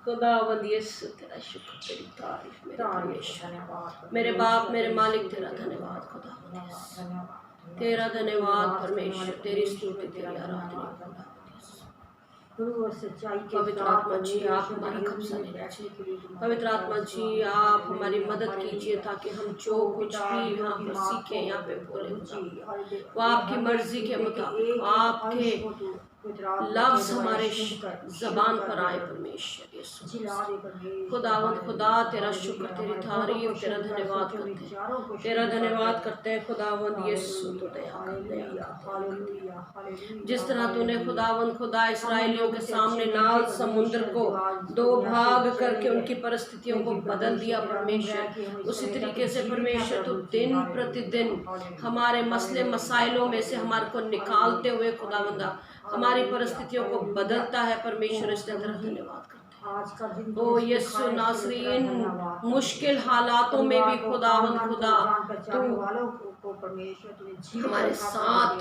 खुदावंद यीशु तेरा शुक्र, तेरी तारीफ मेरे परमेश्वर, मेरे बाप मेरे मालिक, तेरा धन्यवाद खुदावंद यीशु, तेरा धन्यवाद परमेश्वर, तेरी स्तुति तेरी आराधना। पवित्र आत्मा जी आप हमारा कब्जा ले लीजिए। पवित्र आत्मा जी आप हमारी मदद कीजिए ताकि हम जो कुछ भी यहाँ पर सीखें, यहाँ पे बोले वो आपकी मर्जी के मुताबिक, आपके लफ्ज हमारे जबान पर आए परमेश्वर यीशु। खुदावंद खुदा तेरा शुक्र, तेरी तारीफ, तेरा धन्यवाद करते हैं, तेरा धन्यवाद करते हैं खुदावंद यीशु। तो जिस तरह तूने खुदावंद खुदा इस्राएलियों के सामने लाल समुद्र को दो भाग करके उनकी परिस्थितियों को बदल दिया परमेश्वर, उसी तरीके से परमेश्वर तू दिन प्रतिदिन हमारे मसले मसाइलों में से हमारे को निकालते हुए खुदावंदा हमारी परिस्थितियों को बदलता है परमेश्वर। इसलिए तेरा धन्यवाद करते हैं। ओ यीशु नासरीन, मुश्किल हालातों में भी खुदावंद खुदा तू हमारे साथ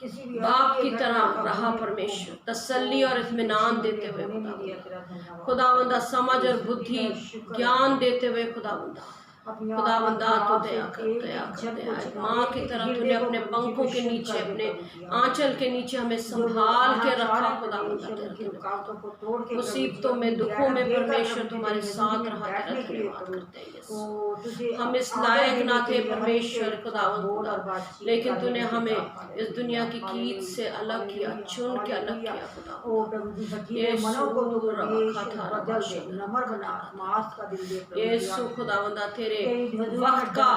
बाप की तरह रहा परमेश्वर, तसल्ली और इत्मीनान देते हुए खुदावंदा, समझ और बुद्धि ज्ञान देते हुए खुदावंदा तो दया कर। माँ की तरह तूने अपने पंखों के नीचे, अपने आंचल के नीचे हमें संभाल के रखा खुदावंदा। मुसीबतों में, दुखों में परमेश्वर तुम्हारे साथ रहा, तेरा धन्यवाद करते हैं। हम इस लायक ना थे परमेश्वर खुदावंदा, लेकिन तूने हमें इस दुनिया की कीट से अलग किया, चुन के अलग किया यीशु खुदावंदा। तेरे वक्त का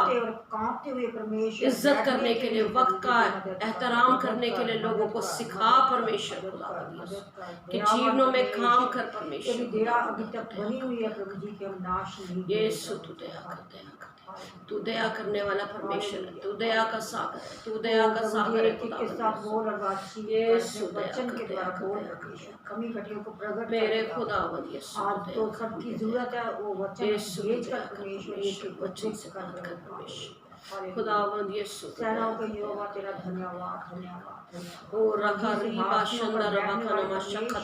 इज्जत करने के लिए, वक्त का एहतराम करने के लिए लोगों को सिखा परमेश्वर खुदावंद, कि जीवनों में काम कर परमेश्वर। यीशु तू दया कर, तू दया करने वाला परमेश्वर है, तू दया का सागर है, तू दया का सागर है खुदावंद। यीशु दया कर मेरे खुदावंद यीशु। आज तो सबकी जरूरत है वो वचन भेज कर परमेश्वर यीशु वचन से बात कर परमेश्वर खुदावंद यीशु। सेनाओं के यहोवा तेरा धन्यवाद, धन्यवाद। ओ रखा रीबा शंदर रखा नमा शक्खा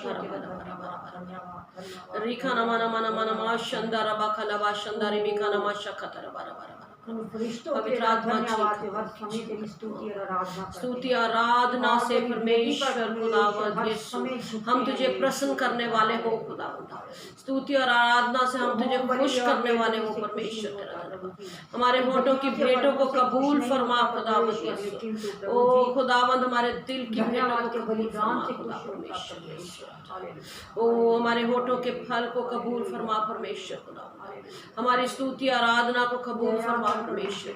रिखा नमा नमा नमा नमा शंदर रखा लबा शंदर रिबिका नमा शक्खा तरबा। पवित्र आत्मा जी स्तुति आराधना से परमेश्वर खुदावंद यीशु हम तुझे प्रसन्न करने वाले हो खुदावंद। स्तुति और आराधना से हम तुझे खुश करने वाले हो परमेश्वर। हमारे होठों की भेंटों को कबूल फरमा खुदावंद यीशु। ओ खुदावंद हमारे दिल की भेंटों को कबूल फरमा परमेश्वर। ओ हमारे होठों के फल को कबूल फरमा परमेश्वर खुदावंद। हमारी स्तुति आराधना को कबूल फरमा परमेश्वर।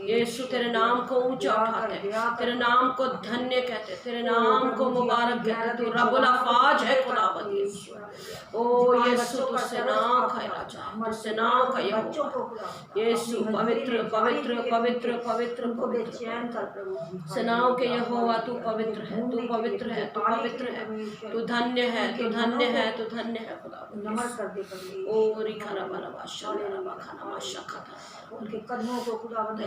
यीशु तेरे नाम को ऊंचा उठाते हैं, तेरे नाम को धन्य कहते हैं, तेरे नाम को मुबारक कहते हैं। तू रब्बुल अफ़ाज है खुदावंद यीशु। ओ यीशु तुझसे ना खाए राजा, तुझसे ना खाए यीशु। पवित्र पवित्र पवित्र पवित्र पवित्र सेनाओं के यहोवा तू पवित्र है, तू पवित्र है, तू पवित्र है, तू धन्य है, तू धन्य है, तू धन्य है खुदावंद। ओ रिखा रबा शंदर खाना माशा खाता उनके कदमों को खुदावंद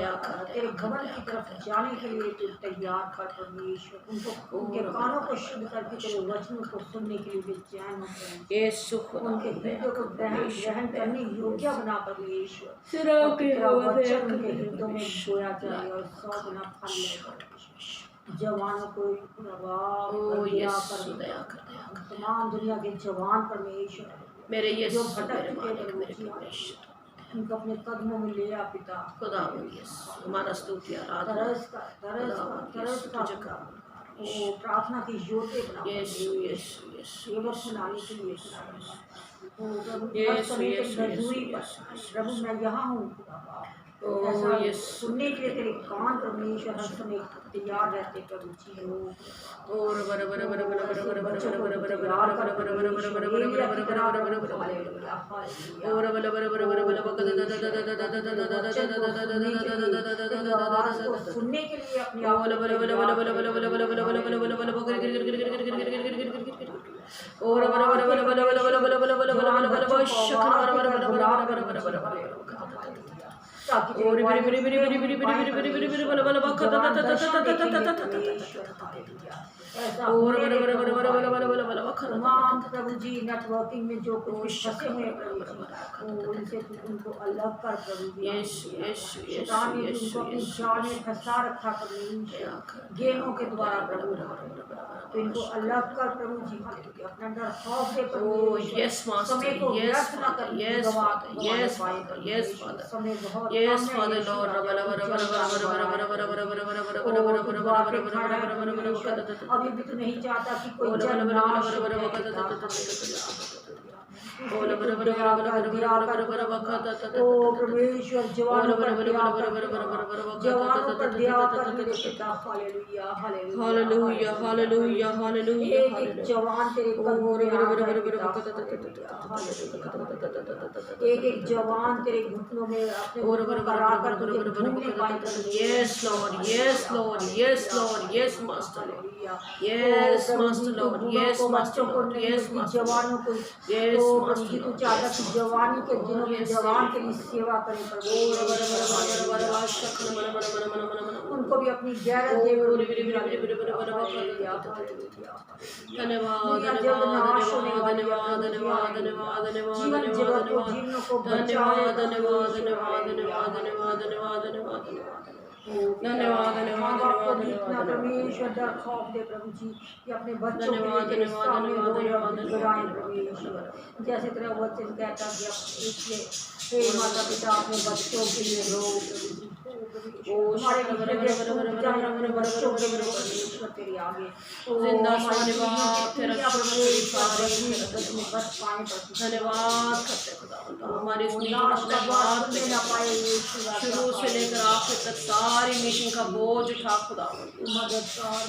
तेरे भवन की तरफ जाने के लिए तू तैयार कर परमेश्वर। उनको उनके कानों को शुद्ध करके तेरे वचनों को सुनने के लिए बेचैन होते हैं। यीशु उनके हृदय को ग्रहण करने योग्य बना परमेश्वर। सिरों के वचन उनके हृदय में बोया जाए और 100 गुना फल ले। जवानों को तमाम दुनिया के जवान परमेश्वर मेरे यीशु मेरे मालिक मेरे परमेश्वर उनको अपने कदमों में ले आ पिता खुदावंद यीशु। हमारा स्तुति आराधना तरस का वो प्रार्थना की ज्योति बना यीशु यीशु यीशु सेवक बनाने के लिए यीशु यीशु प्रभु मैं यहाँ हूँ। ऐसा सुनने के लिए तेरे कान परमेश्वर हर समय तैयार रहते प्रभु जी हो। और बर बर बर बर बर बर बर बर बर बर बर सुनने के लिए अपने ऐसा और होने दे प्रभु तमाम खा प्रभु जी नेटवर्किंग में जो कुछ भी फंसे हुए हैं प्रभु जी उनसे तू उनको अलग कर प्रभु जी। शैतान ने भी उनको अपनी जाल में फंसा रखा प्रभु गेमों के द्वारा प्रभु तो इनको अलग कर प्रभु जी अपना डर खौफ दे प्रभु समय को व्यर्थ ना कर समय बहुत अभी भी तो नहीं चाहता कि कोई जन नाश हो परमेश्वर जवानों पर दया कर मेरे पिता हालेलुया हालेलुया हालेलुया हालेलुया एक जवान तेरे कदमों में एक जवान तेरे घुटनों में अपने करा कर तुझे ढूंढने पाए। Yes Lord yes Lord yes Lord yes master yes master Lord yes master Lord yes जवानों को यस प्रभु तू चाहता कि जवानी के दिनों में जवान के लिए सेवा करे उनको भी अपनी गैरत दे धन्यवाद परमेश्वर डर खौफ दे प्रभु जी कि अपने बच्चों के लिए जैसे तेरा वचन कहता कि माता पिता अपने बच्चों के लिए रो हमारे बच्चों के लिए तेरे आगे धन्यवाद हमारे शुरू से लेकर आखिर तक सारी मीटिंग का बोझ उठा खुदा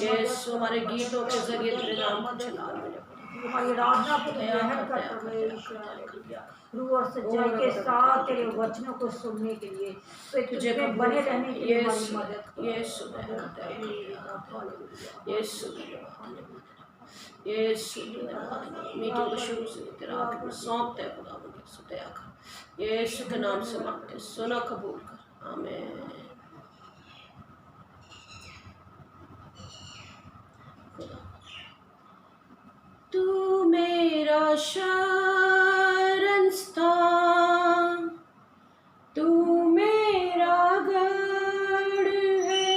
यीशु हमारे गीतों के जरिए तेरे नाम को चला हमारी आराधना को ग्रहण कर परमेश्वर रूह और सच्चाई के साथ तेरे वचनों को सुनने के लिए तो तुझे बने रहने के लिए हमारी मदद यीशु यीशु यीशु मीटिंग को शुरू से तेरा आगे सौंपते हैं खुदा मुझे दया कर यीशु के नाम से मांगते सुना कबूल कर आमीन। तू मेरा शरण स्थान तू मेरा गढ़ है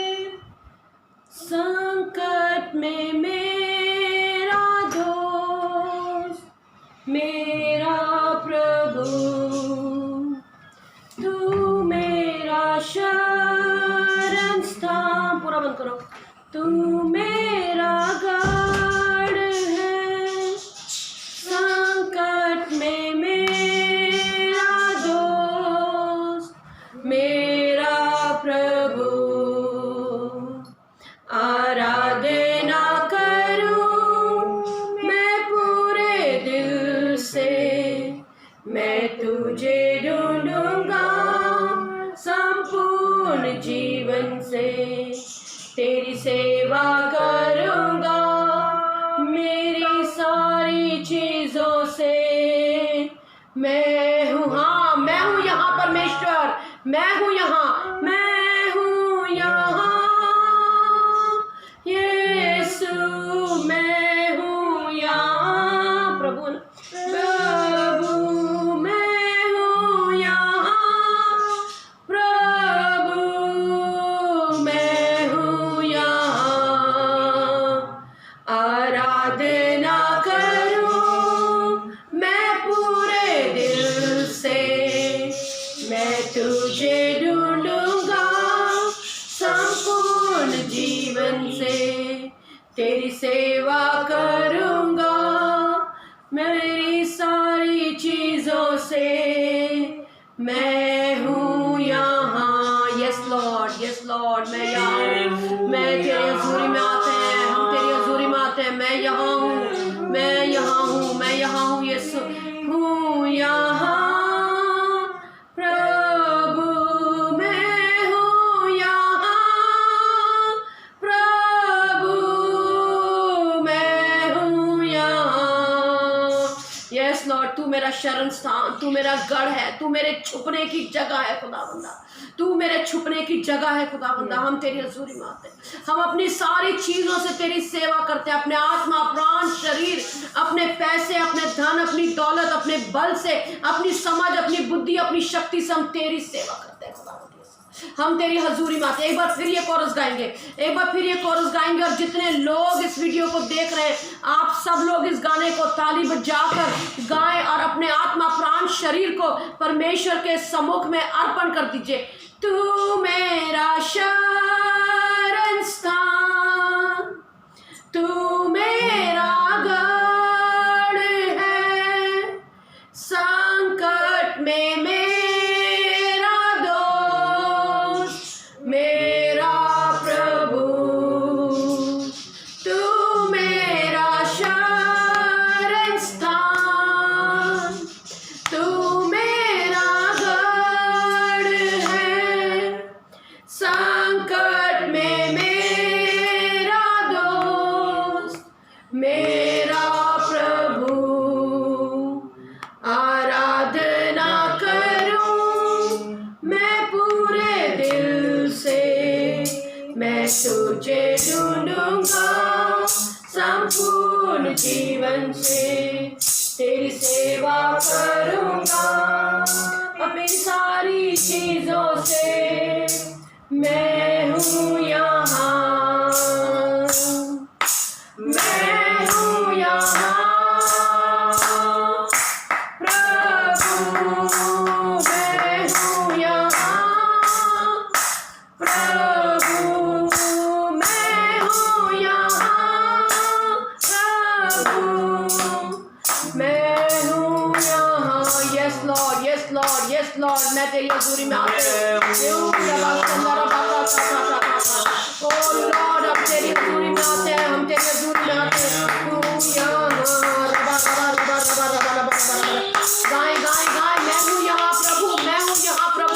संकट में मेरा दोस्त मेरा प्रभु तू मेरा शरण स्थान पूरा बंद करो तू मेरा गढ़ है संकट में मेरा दोस्त मेरा प्रभु आराधना करूं मैं पूरे दिल से मैं तुझे ढूंढूंगा संपूर्ण जीवन से तेरी सेवा करूंगा मेरी सारी चीजों से मैं हूँ हाँ मैं हूँ यहाँ परमेश्वर मैं हूँ यहाँ मैं हूँ यहाँ यीशु मैं हूँ यहाँ प्रभु मैं हूँ यहाँ प्रभु मैं हूँ यहाँ आराधना करूं मैं पूरे दिल से मैं तुझे ढूंढूंगा संपूर्ण जीवन से तेरी सेवा करूंगा मेरी सारी चीजों से मैं हूँ यहाँ यस लॉर्ड मैं यहाँ हूँ मैं तेरे हजूरी में आते हैं हम तेरी हजूरी में आते हैं मैं यहाँ हूँ मैं यहाँ हूँ मैं यहाँ हूँ यीशु हूँ यहाँ प्रभु मैं हूँ यहाँ प्रभु मैं हूँ यहाँ यस लॉर्ड, तू मेरा शरण स्थान, तू मेरा गढ़ है, तू मेरे छुपने की जगह है खुदावंदा, तू मेरे छुपने की जगह है खुदावंदा। हम तेरी हजूरी में आते हैं, हम अपनी सारी चीज़ों से तेरी सेवा करते हैं, अपने आत्मा, प्राण, शरीर, अपने पैसे, अपने धन, अपनी दौलत, अपने बल से, अपनी समझ, अपनी बुद्धि, अपनी शक्ति से हम तेरी सेवा करते हैं खुदावंदा। हम तेरी हजूरी में आते हैं। एक बार फिर ये कोरस गाएंगे, एक बार फिर ये कोरस गाएंगे, और जितने लोग इस वीडियो को देख रहे हैं, आप सब लोग इस गाने को ताली बजाकर गाएं और अपने आत्मा, प्राण, शरीर को परमेश्वर के सम्मुख में अर्पण कर दीजिए। तू मेरा शरण स्थान, तू मेरा गढ़ है, संकट में मेरा दोस्त, मेरा प्रभु। तू मेरा शरण स्थान, तू मेरा गढ़ है, संकट में मेरा दोस्त, मेरा प्रभु। आराधना करूं मैं पूरे दिल से, मैं तुझे ढूंढूंगा संपूर्ण जीवन से, तेरी सेवा करूंगा अपनी सारी चीजों से। मैं हूँ यहाँ, मैं हूँ यहाँ प्रभु, मैं हूँ यहाँ प्रभु, मैं हूँ यहाँ प्रभु, मैं हूँ यहाँ। Yes Lord, yes Lord, yes Lord, मैं तेरी हजूरी में आते ओ लॉर्ड, हम तेरी हजूरी में आते हैं, हम तेरी हजूरी में आते हैं। गाएं गाएं गाएं, मैं हूँ यहाँ प्रभु, मैं हूँ यहाँ प्रभु।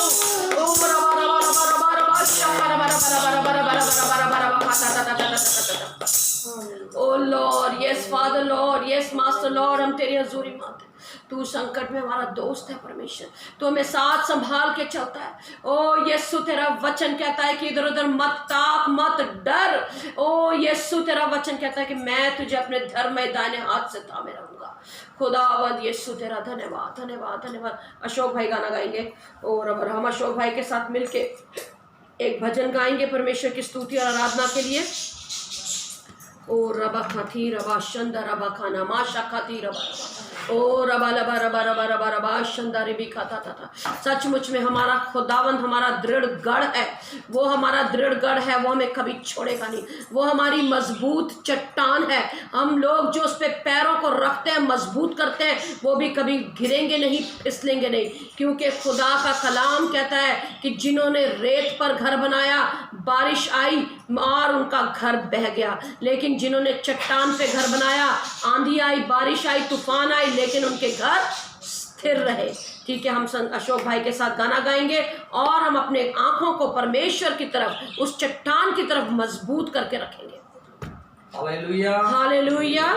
O lord, yes father lord, yes master lord, हम तेरी हजूरी में आते हैं। तू संकट में हमारा दोस्त है परमेश्वर, तू हमें साथ संभाल के चलता है। ओ यीशु, तेरा वचन कहता है कि इधर उधर मत ताक, मत डर। ओ यीशु, तेरा वचन कहता है कि मैं तुझे अपने धर्म में दाहिने हाथ से थामे रहूंगा। खुदावंद यीशु, तेरा धन्यवाद, धन्यवाद, धन्यवाद। अशोक भाई गाना गाएंगे, और अब हम अशोक भाई के साथ मिलके एक भजन गाएंगे परमेश्वर की स्तुति और आराधना के लिए। ओ रबा खाती रबा शंदा रबा खाना माशा खाती रबा, ओ रबा लबा रबा रबा रबा रबा शंदारी भी खाता था। सचमुच में हमारा खुदावंद हमारा दृढ़ गढ़ है, वो हमारा दृढ़ गढ़ है, वो हमें कभी छोड़ेगा नहीं। वो हमारी मजबूत चट्टान है, हम लोग जो उस पर पैरों को रखते हैं, मजबूत करते हैं, वो भी कभी गिरेंगे नहीं, फिसलेंगे नहीं। क्योंकि खुदा का कलाम कहता है कि जिन्होंने रेत पर घर बनाया, बारिश आई और उनका घर बह गया, लेकिन जिन्होंने चट्टान पे घर बनाया, आंधी आई, बारिश आई, तूफान आई, लेकिन उनके घर स्थिर रहे। ठीक है, हम अशोक भाई के साथ गाना गाएंगे और हम अपने आंखों को परमेश्वर की तरफ, उस चट्टान की तरफ मजबूत करके रखेंगे। Hallelujah, hallelujah.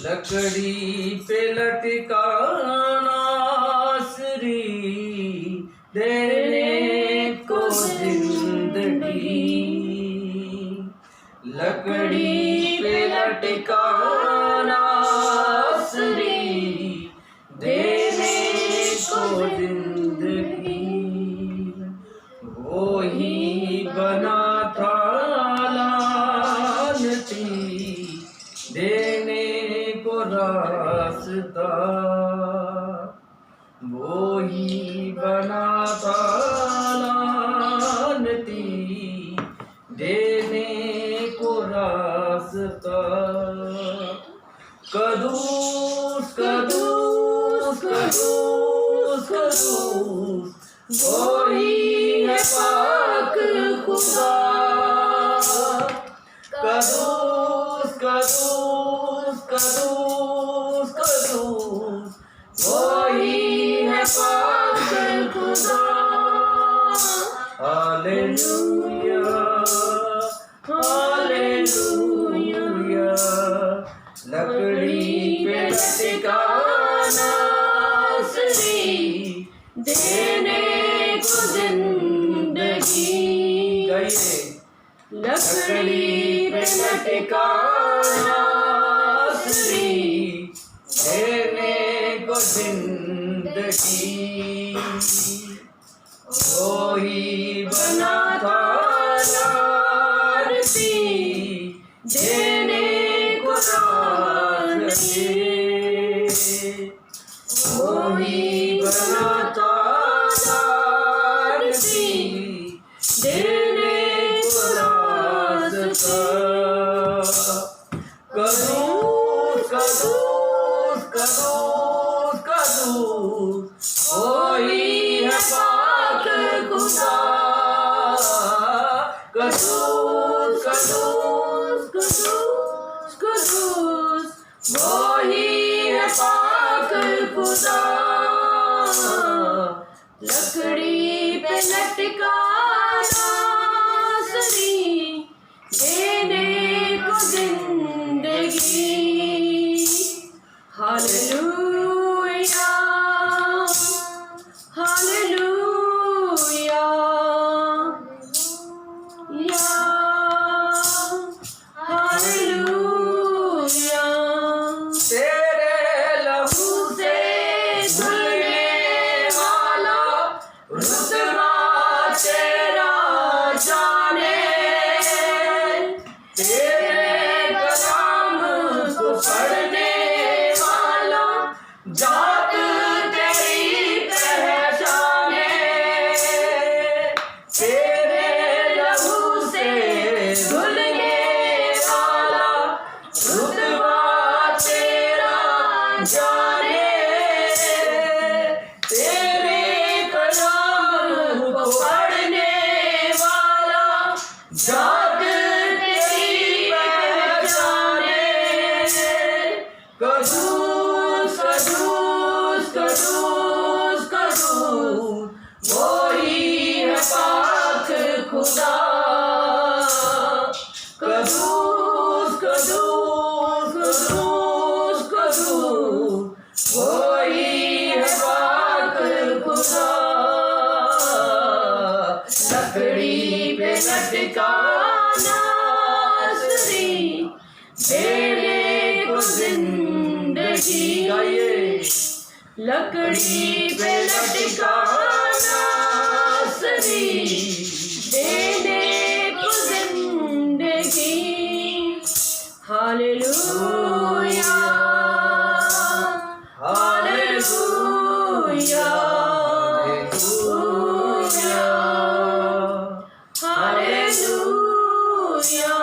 लकड़ी पे लटकाना आसरी देने को जिंदगी, लकड़ी पे लटकाना आसरी देने को जिंदगी, वो ही बना था लानती देने को रास्ता, वो ही बना था लानती देने को रास्ता। कदूस कदूस कदूस कदूस वही है पाक खुदा, कदूस कदूस कदूस कदूस वही है पाक खुदा। हालेलुया, हालेलुया, लकड़ी पे लटकाना देने को जिंदगी, गाइए। लकड़ी पे लटकाना श्री देने को जिंदगी, वही बना था लालची, देने को राजी, वही बना था लालची, देने को रास्ता। कदूस कदूस कदूस कदूस, वही है पाक खुदा। कदूस कदूस कदूस कुदूस वही है पाक खुदा। लकड़ी पे लटकाना सरी, देने को जिंदगी। हालेलुया हालेलुया या हालेलुया। तेरे लहू से धुलने वाला रुतबा तेरा जाने, तेरे कलाम को पढ़ने वाला जात तेरी पहचाने। तेरे लहू से धुलने वाला रुतबा तेरा जाने, तेरे कलाम को पढ़ने वाला जात तेरी पहचाने। कदूस कदूस कदूस कदूस, वही है पाक खुदा। कदूस कदूस कदूस कदूस, वही है पाक खुदा। लकड़ी पे लटकाना सरी, देने को जिंदगी। गाइए। लकड़ी पे लटकाना सरी, देने को जिंदगी। Hallelujah hallelujah hallelujah.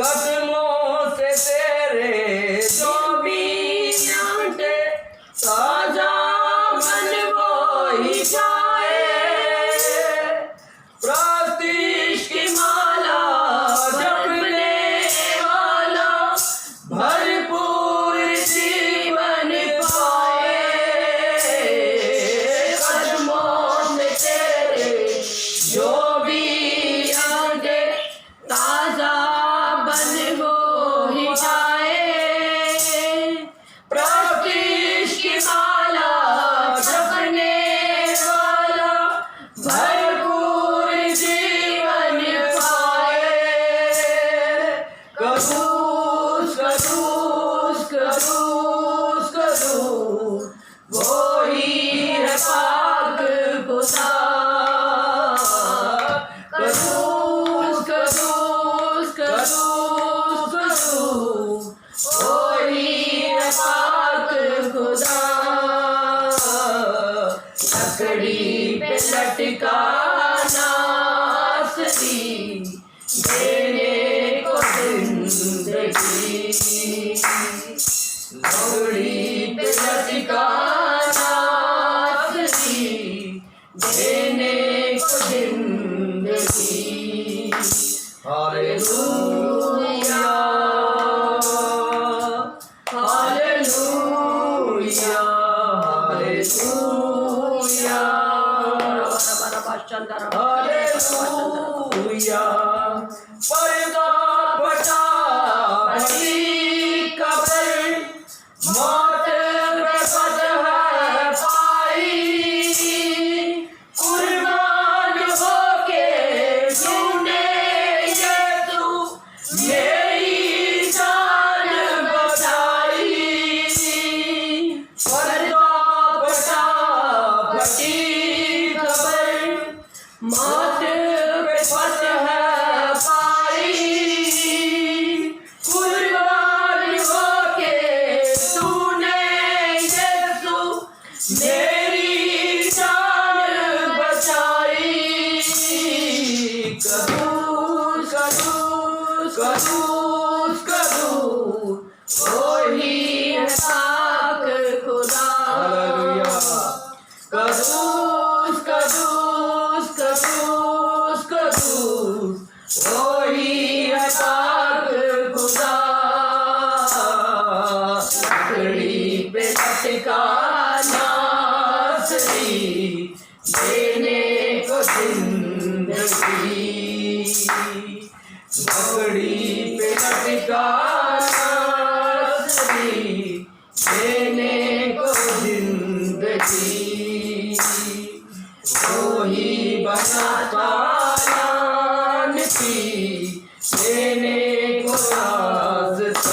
कदमों से तेरे जो भी नाटे, ताजा मन वो ही जाए। प्रस्तिश की माला जपने वाला भरपूर जीवन पाए। कदमों से तेरे जो भी आगे, ताजा बन हो ही जाए। प्रस्तिश की माला जपने वाला भरपूर जीवन पाए। कदूस कदूस कदूस कदूस, वही है पाक खुदा। कदूस कदूस कदूस कदूस, वही है पाक खुदा। लकड़ी पे लटकाना सरी, देने को जिंदगी। लकड़ी पे लटकाना सरी, देने को जिंदगी। Hallelujah hallelujah hallelujah hallelujah. पर्दा फटा बड़ी कब्र, मौत पे फतह पाई। मेरी जान बचाई। कदूस कदूस कदूस कदूस वही है पाक खुदा। कदूस कदूस कदूस कदूस वही है पाक खुदा। लकड़ी पे लटका नासरी देने को जिंदगी। लकड़ी पे लटका नासरी देने को जिंदगी। वही बनाता नाम की देने को रास्ता।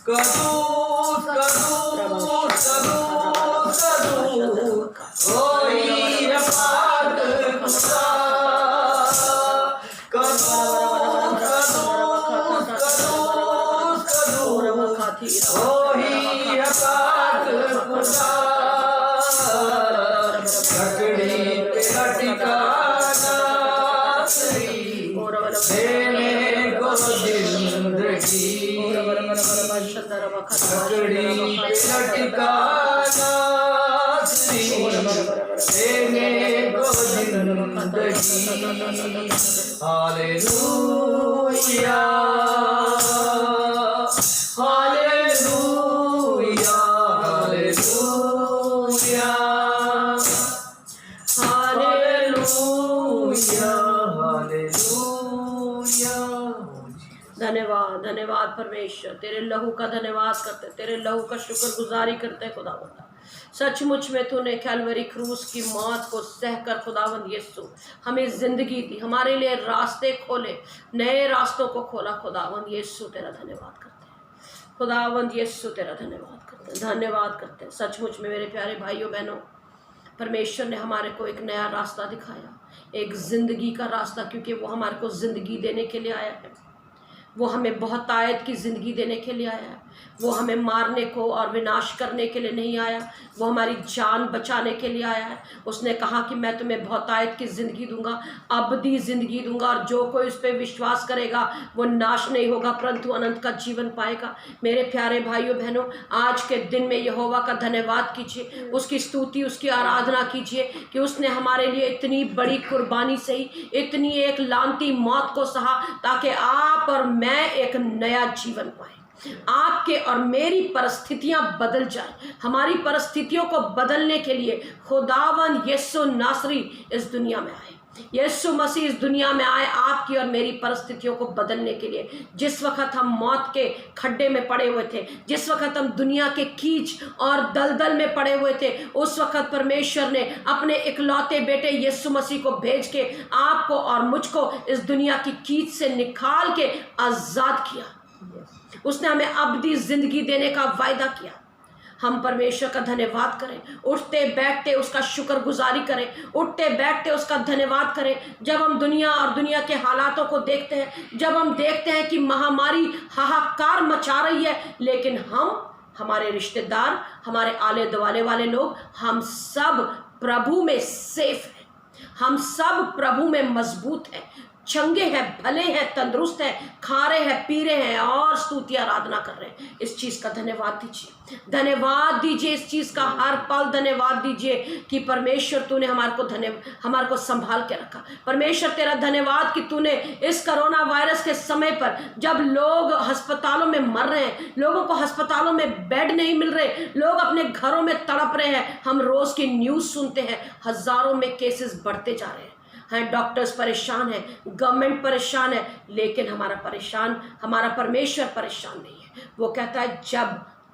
कदूस कदूस कदूस कदूस वही है पाक खुदा। कदूस कदूस कदूस कदूस वही है पाक खुदा। लकड़ी पे लटका नासरी देने को जिंदगी। लकड़ी पे लटका नासरी देने को जिंदगी। Hallelujah hallelujah hallelujah hallelujah. धन्यवाद धन्यवाद परमेश्वर, तेरे लहू का धन्यवाद करते, तेरे लहू का शुक्रगुजारी करते खुदावंद। सचमुच में तूने कैलवरी क्रूस की मौत को सहकर खुदावंद यीशु हमें जिंदगी दी, हमारे लिए रास्ते खोले, नए रास्तों को खोला। खुदावंद यीशु तेरा धन्यवाद करते हैं, खुदावंद यीशु तेरा धन्यवाद करते हैं, धन्यवाद करते हैं। सचमुच में मेरे प्यारे भाइयों बहनों, परमेश्वर ने हमारे को एक नया रास्ता दिखाया, एक ज़िंदगी का रास्ता, क्योंकि वो हमारे को ज़िंदगी देने के लिए आया है। वो हमें बहुतायत की ज़िंदगी देने के लिए आया है। वो हमें मारने को और विनाश करने के लिए नहीं आया, वो हमारी जान बचाने के लिए आया है। उसने कहा कि मैं तुम्हें बहुतायत की ज़िंदगी दूंगा, अबदी ज़िंदगी दूंगा, और जो कोई उस पर विश्वास करेगा वो नाश नहीं होगा परंतु अनंत का जीवन पाएगा। मेरे प्यारे भाइयों बहनों, आज के दिन में यहोवा का धन्यवाद कीजिए, उसकी स्तुति, उसकी आराधना कीजिए कि उसने हमारे लिए इतनी बड़ी कुर्बानी सही, इतनी एक लानती मौत को सहा, ताकि आप और मैं एक नया जीवन पाए। आपके और मेरी परिस्थितियां बदल जाए। हमारी परिस्थितियों को बदलने के लिए खुदावन यीशु नासरी इस दुनिया में आए, यीशु मसीह इस दुनिया में आए आपकी और मेरी परिस्थितियों को बदलने के लिए। जिस वक्त हम मौत के खड्डे में पड़े हुए थे, जिस वक्त हम दुनिया के कीच और दलदल में पड़े हुए थे, उस वक्त परमेश्वर ने अपने इकलौते बेटे यीशु मसीह को भेज के आपको और मुझको इस दुनिया की कीच से निकाल के आज़ाद किया। उसने हमें अबदी ज़िंदगी देने का वायदा किया। हम परमेश्वर का धन्यवाद करें, उठते बैठते उसका शुक्रगुजारी करें, उठते बैठते उसका धन्यवाद करें। जब हम दुनिया और दुनिया के हालातों को देखते हैं, जब हम देखते हैं कि महामारी हाहाकार मचा रही है, लेकिन हम, हमारे रिश्तेदार, हमारे आले दुआले वाले लोग, हम सब प्रभु में सेफ हैं, हम सब प्रभु में मजबूत हैं, चंगे हैं, भले हैं, तंदुरुस्त हैं, खा रहे हैं, पी रहे हैं और स्तुति आराधना कर रहे हैं। इस चीज़ का धन्यवाद दीजिए, धन्यवाद दीजिए, इस चीज़ का हर पल धन्यवाद दीजिए कि परमेश्वर तूने हमारे को संभाल के रखा। परमेश्वर तेरा धन्यवाद कि तूने इस कोरोना वायरस के समय पर, जब लोग अस्पतालों में मर रहे हैं, लोगों को अस्पतालों में बेड नहीं मिल रहे, लोग अपने घरों में तड़प रहे हैं, हम रोज़ की न्यूज़ सुनते हैं, हज़ारों में केसेस बढ़ते जा रहे हैं। डॉक्टर्स परेशान है, गवर्नमेंट परेशान है, लेकिन हमारा परमेश्वर परेशान नहीं है। वो कहता है जब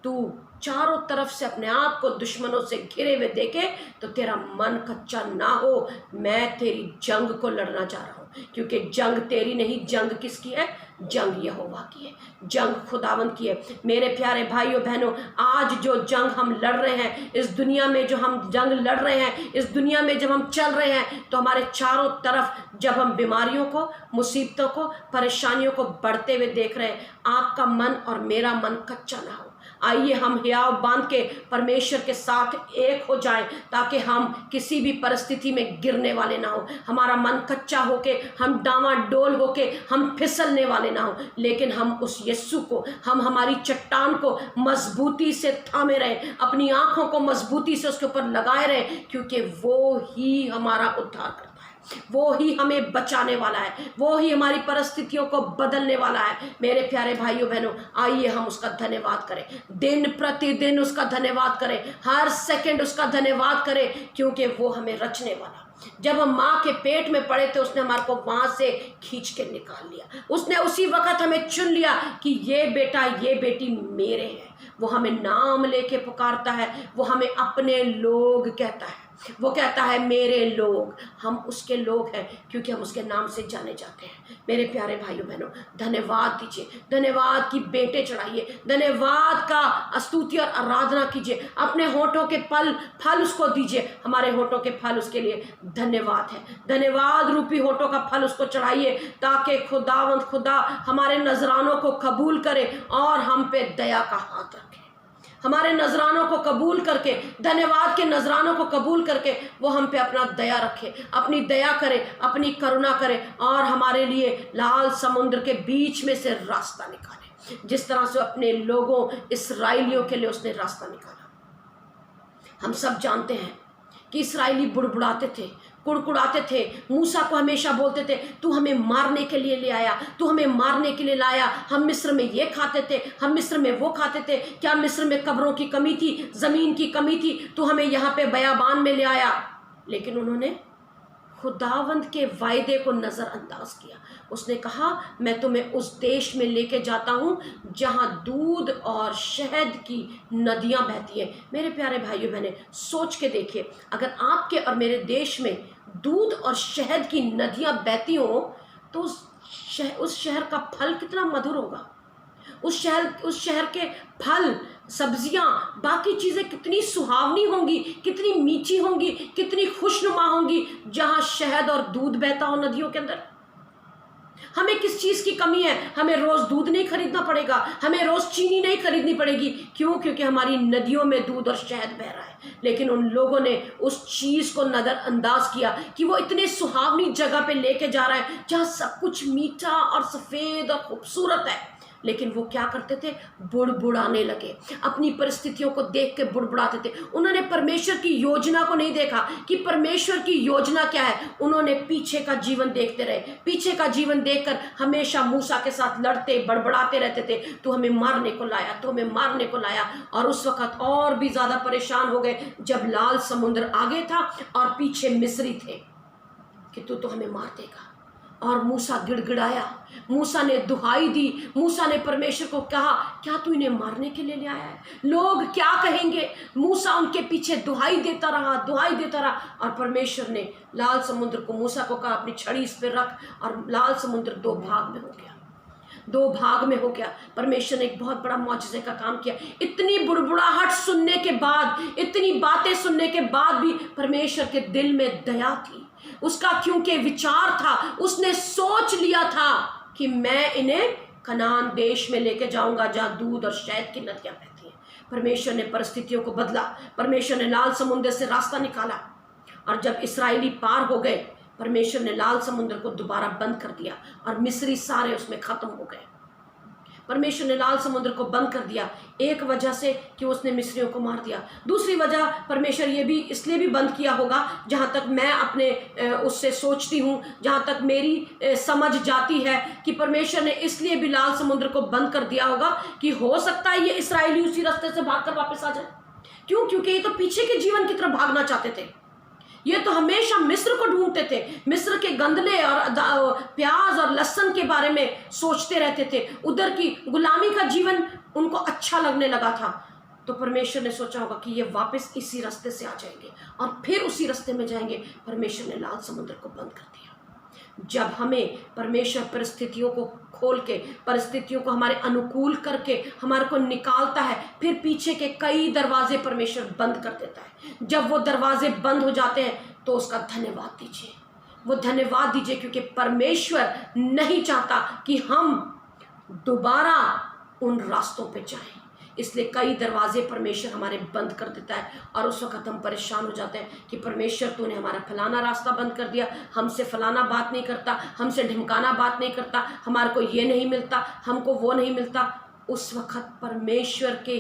तू चारों तरफ से अपने आप को दुश्मनों से घिरे हुए देखे तो तेरा मन कच्चा ना हो, मैं तेरी जंग को लड़ना जा रहा हूँ, क्योंकि जंग तेरी नहीं, जंग किसकी है? जंग यहोवा की है, जंग खुदावंद की है। मेरे प्यारे भाइयों बहनों, आज जो जंग हम लड़ रहे हैं, इस दुनिया में जो हम जंग लड़ रहे हैं, इस दुनिया में जब हम चल रहे हैं, तो हमारे चारों तरफ जब हम बीमारियों को, मुसीबतों को, परेशानियों को बढ़ते हुए देख रहे हैं, आपका मन और मेरा मन कच्चा ना हो, आइए हम हियाव बांध के परमेश्वर के साथ एक हो जाएं, ताकि हम किसी भी परिस्थिति में गिरने वाले ना हो, हमारा मन कच्चा होके, हम डावाडोल होके, हम फिसलने वाले ना हो, लेकिन हम उस यीशु को, हम हमारी चट्टान को मजबूती से थामे रहें, अपनी आंखों को मजबूती से उसके ऊपर लगाए रहें, क्योंकि वो ही हमारा उद्धार करता है, वो ही हमें बचाने वाला है, वो ही हमारी परिस्थितियों को बदलने वाला है। मेरे प्यारे भाइयों बहनों, आइए हम उसका धन्यवाद करें, दिन प्रतिदिन उसका धन्यवाद करें, हर सेकंड उसका धन्यवाद करें, क्योंकि वो हमें रचने वाला। जब हम माँ के पेट में पड़े थे, उसने हमारे को वहां से खींच के निकाल लिया, उसने उसी वक्त हमें चुन लिया कि ये बेटा ये बेटी मेरे हैं। वो हमें नाम लेके पुकारता है, वो हमें अपने लोग कहता है, वो कहता है मेरे लोग, हम उसके लोग हैं क्योंकि हम उसके नाम से जाने जाते हैं। मेरे प्यारे भाइयों बहनों, धन्यवाद दीजिए, धन्यवाद की बेटे चढ़ाइए, धन्यवाद का स्तुति और आराधना कीजिए, अपने होठों के फल उसको दीजिए। हमारे होठों के फल उसके लिए धन्यवाद है, धन्यवाद रूपी होठों का फल उसको चढ़ाइए, ताकि खुदावंद खुदा हमारे नजरानों को कबूल करे और हम पे दया का हाथ रखे। हमारे नजरानों को कबूल करके, धन्यवाद के नजरानों को कबूल करके वो हम पे अपना दया रखे, अपनी दया करे, अपनी करुणा करे और हमारे लिए लाल समुद्र के बीच में से रास्ता निकाले, जिस तरह से अपने लोगों इस्राएलियों के लिए उसने रास्ता निकाला। हम सब जानते हैं कि इस्राएली बुड़बुड़ाते थे, कुड़कुड़ाते थे, मूसा को हमेशा बोलते थे तू हमें मारने के लिए ले आया, तू हमें मारने के लिए लाया, हम मिस्र में ये खाते थे, हम मिस्र में वो खाते थे, क्या मिस्र में कब्रों की कमी थी, ज़मीन की कमी थी, तू हमें यहाँ पे बयाबान में ले आया। लेकिन उन्होंने खुदावंद के वायदे को नज़रअंदाज किया। उसने कहा मैं तुम्हें उस देश में लेके जाता हूँ जहाँ दूध और शहद की नदियाँ बहती हैं। मेरे प्यारे भाइयों बहनें, सोच के देखिए, अगर आपके और मेरे देश में दूध और शहद की नदियाँ बहती हों तो उस शहर का फल कितना मधुर होगा, उस शहर के फल, सब्जियां, बाकी चीज़ें कितनी सुहावनी होंगी, कितनी मीठी होंगी, कितनी खुशनुमा होंगी, जहां शहद और दूध बहता हो नदियों के अंदर। हमें किस चीज़ की कमी है? हमें रोज़ दूध नहीं खरीदना पड़ेगा, हमें रोज़ चीनी नहीं खरीदनी पड़ेगी। क्यों? क्योंकि हमारी नदियों में दूध और शहद बह रहा है। लेकिन उन लोगों ने उस चीज़ को नज़रअंदाज किया कि वो इतने सुहावनी जगह पे लेके जा रहा है जहाँ सब कुछ मीठा और सफ़ेद और खूबसूरत है। लेकिन वो क्या करते थे? बुड़बुड़ाने लगे, अपनी परिस्थितियों को देख के बुड़बुड़ाते थे। उन्होंने परमेश्वर की योजना को नहीं देखा कि परमेश्वर की योजना क्या है। उन्होंने पीछे का जीवन देखते रहे, पीछे का जीवन देखकर हमेशा मूसा के साथ लड़ते बड़बड़ाते रहते थे, तू हमें मारने को लाया, तू हमें मारने को लाया। और उस वक्त और भी ज़्यादा परेशान हो गए जब लाल समुद्र आगे था और पीछे मिस्री थे कि तू तो हमें मार देगा। और मूसा गिड़गिड़ाया, मूसा ने दुहाई दी, मूसा ने परमेश्वर को कहा क्या तू इन्हें मारने के लिए ले आया है? लोग क्या कहेंगे? मूसा उनके पीछे दुहाई देता रहा और परमेश्वर ने लाल समुद्र को, मूसा को कहा अपनी छड़ी इस पर रख, और लाल समुद्र दो भाग में हो गया। परमेश्वर ने एक बहुत बड़ा मौजज़े का काम किया। इतनी बुड़बुड़ाहट सुनने के बाद, इतनी बातें सुनने के बाद भी परमेश्वर के दिल में दया थी उसका, क्योंकि विचार था, उसने सोच लिया था कि मैं इन्हें कनान देश में लेके जाऊंगा जहाँ दूध और शहद की नदियाँ बहती हैं। परमेश्वर ने परिस्थितियों को बदला, परमेश्वर ने लाल समुद्र से रास्ता निकाला, और जब इस्राएली पार हो गए, परमेश्वर ने लाल समुद्र को दोबारा बंद कर दिया और मिस्री सारे उसमें ख़त्म हो गए। परमेश्वर ने लाल समुद्र को बंद कर दिया, एक वजह से कि उसने मिस्रियों को मार दिया। दूसरी वजह परमेश्वर ये भी इसलिए भी बंद किया होगा, जहाँ तक मैं अपने उससे सोचती हूँ, जहाँ तक मेरी समझ जाती है, कि परमेश्वर ने इसलिए भी लाल समुद्र को बंद कर दिया होगा कि हो सकता है ये इस्राएली उसी रास्ते से भागकर वापस आ जाए। क्यों? क्योंकि ये तो पीछे के जीवन की तरफ भागना चाहते थे। ये तो हमेशा मिस्र को ढूंढते थे, मिस्र के गंदले और प्याज और लहसुन के बारे में सोचते रहते थे, उधर की गुलामी का जीवन उनको अच्छा लगने लगा था। तो परमेश्वर ने सोचा होगा कि ये वापस इसी रास्ते से आ जाएंगे और फिर उसी रास्ते में जाएंगे। परमेश्वर ने लाल समुद्र को बंद कर दिया। जब हमें परमेश्वर परिस्थितियों को खोल के, परिस्थितियों को हमारे अनुकूल करके हमारे को निकालता है, फिर पीछे के कई दरवाजे परमेश्वर बंद कर देता है। जब वो दरवाजे बंद हो जाते हैं तो उसका धन्यवाद दीजिए, वो धन्यवाद दीजिए, क्योंकि परमेश्वर नहीं चाहता कि हम दोबारा उन रास्तों पे जाएं, इसलिए कई दरवाजे परमेश्वर हमारे बंद कर देता है और उस वक्त हम परेशान हो जाते हैं कि परमेश्वर तूने हमारा फलाना रास्ता बंद कर दिया, हमसे फलाना बात नहीं करता, हमसे ढिमकाना बात नहीं करता, हमारे को ये नहीं मिलता, हमको वो नहीं मिलता। उस वक्त परमेश्वर के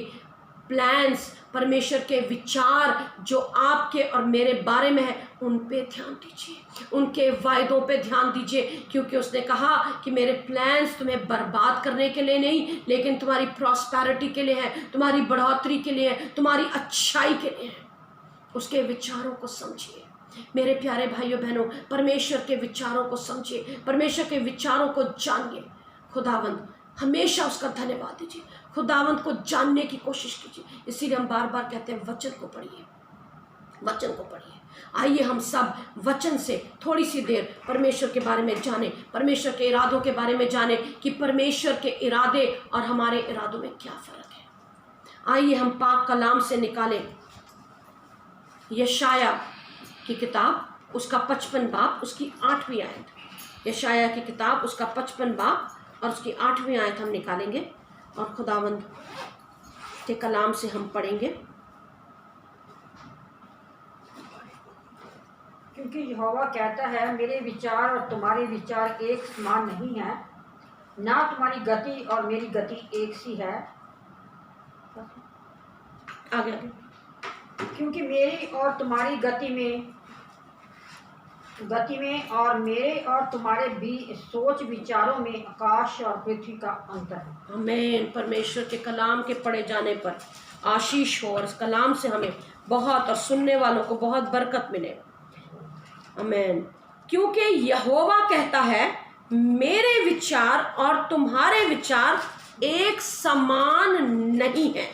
प्लान्स, परमेश्वर के विचार जो आपके और मेरे बारे में है, उन पे ध्यान दीजिए, उनके वायदों पे ध्यान दीजिए, क्योंकि उसने कहा कि मेरे प्लान्स तुम्हें बर्बाद करने के लिए नहीं, लेकिन तुम्हारी प्रॉस्पेरिटी के लिए है, तुम्हारी बढ़ोतरी के लिए है, तुम्हारी अच्छाई के लिए है। उसके विचारों को समझिए मेरे प्यारे भाइयों बहनों, परमेश्वर के विचारों को समझिए, परमेश्वर के विचारों को जानिए। खुदावंद हमेशा उसका धन्यवाद दीजिए, खुदावंत को जानने की कोशिश कीजिए। इसीलिए हम बार बार कहते हैं वचन को पढ़िए, वचन को पढ़िए। आइए हम सब वचन से थोड़ी सी देर परमेश्वर के बारे में जानें, परमेश्वर के इरादों के बारे में जानें कि परमेश्वर के इरादे और हमारे इरादों में क्या फ़र्क है। आइए हम पाक कलाम से निकालें यशाया की किताब, उसका 55 बाब, उसकी 8वीं आयत। यशाया की किताब, उसका 55 बाब और उसकी 8वीं आयत हम निकालेंगे और खुदावंद के कलाम से हम पढ़ेंगे। क्योंकि यहोवा कहता है, मेरे विचार और तुम्हारे विचार एक समान नहीं है, ना तुम्हारी गति और मेरी गति एक सी है। आगे क्योंकि मेरी और तुम्हारी गति में और मेरे और तुम्हारे भी सोच विचारों में आकाश और पृथ्वी का अंतर है। आमीन। परमेश्वर के कलाम के पढ़े जाने पर आशीष हो और इस कलाम से हमें बहुत और सुनने वालों को बहुत बरकत मिले। आमीन। क्योंकि यहोवा कहता है, मेरे विचार और तुम्हारे विचार एक समान नहीं है,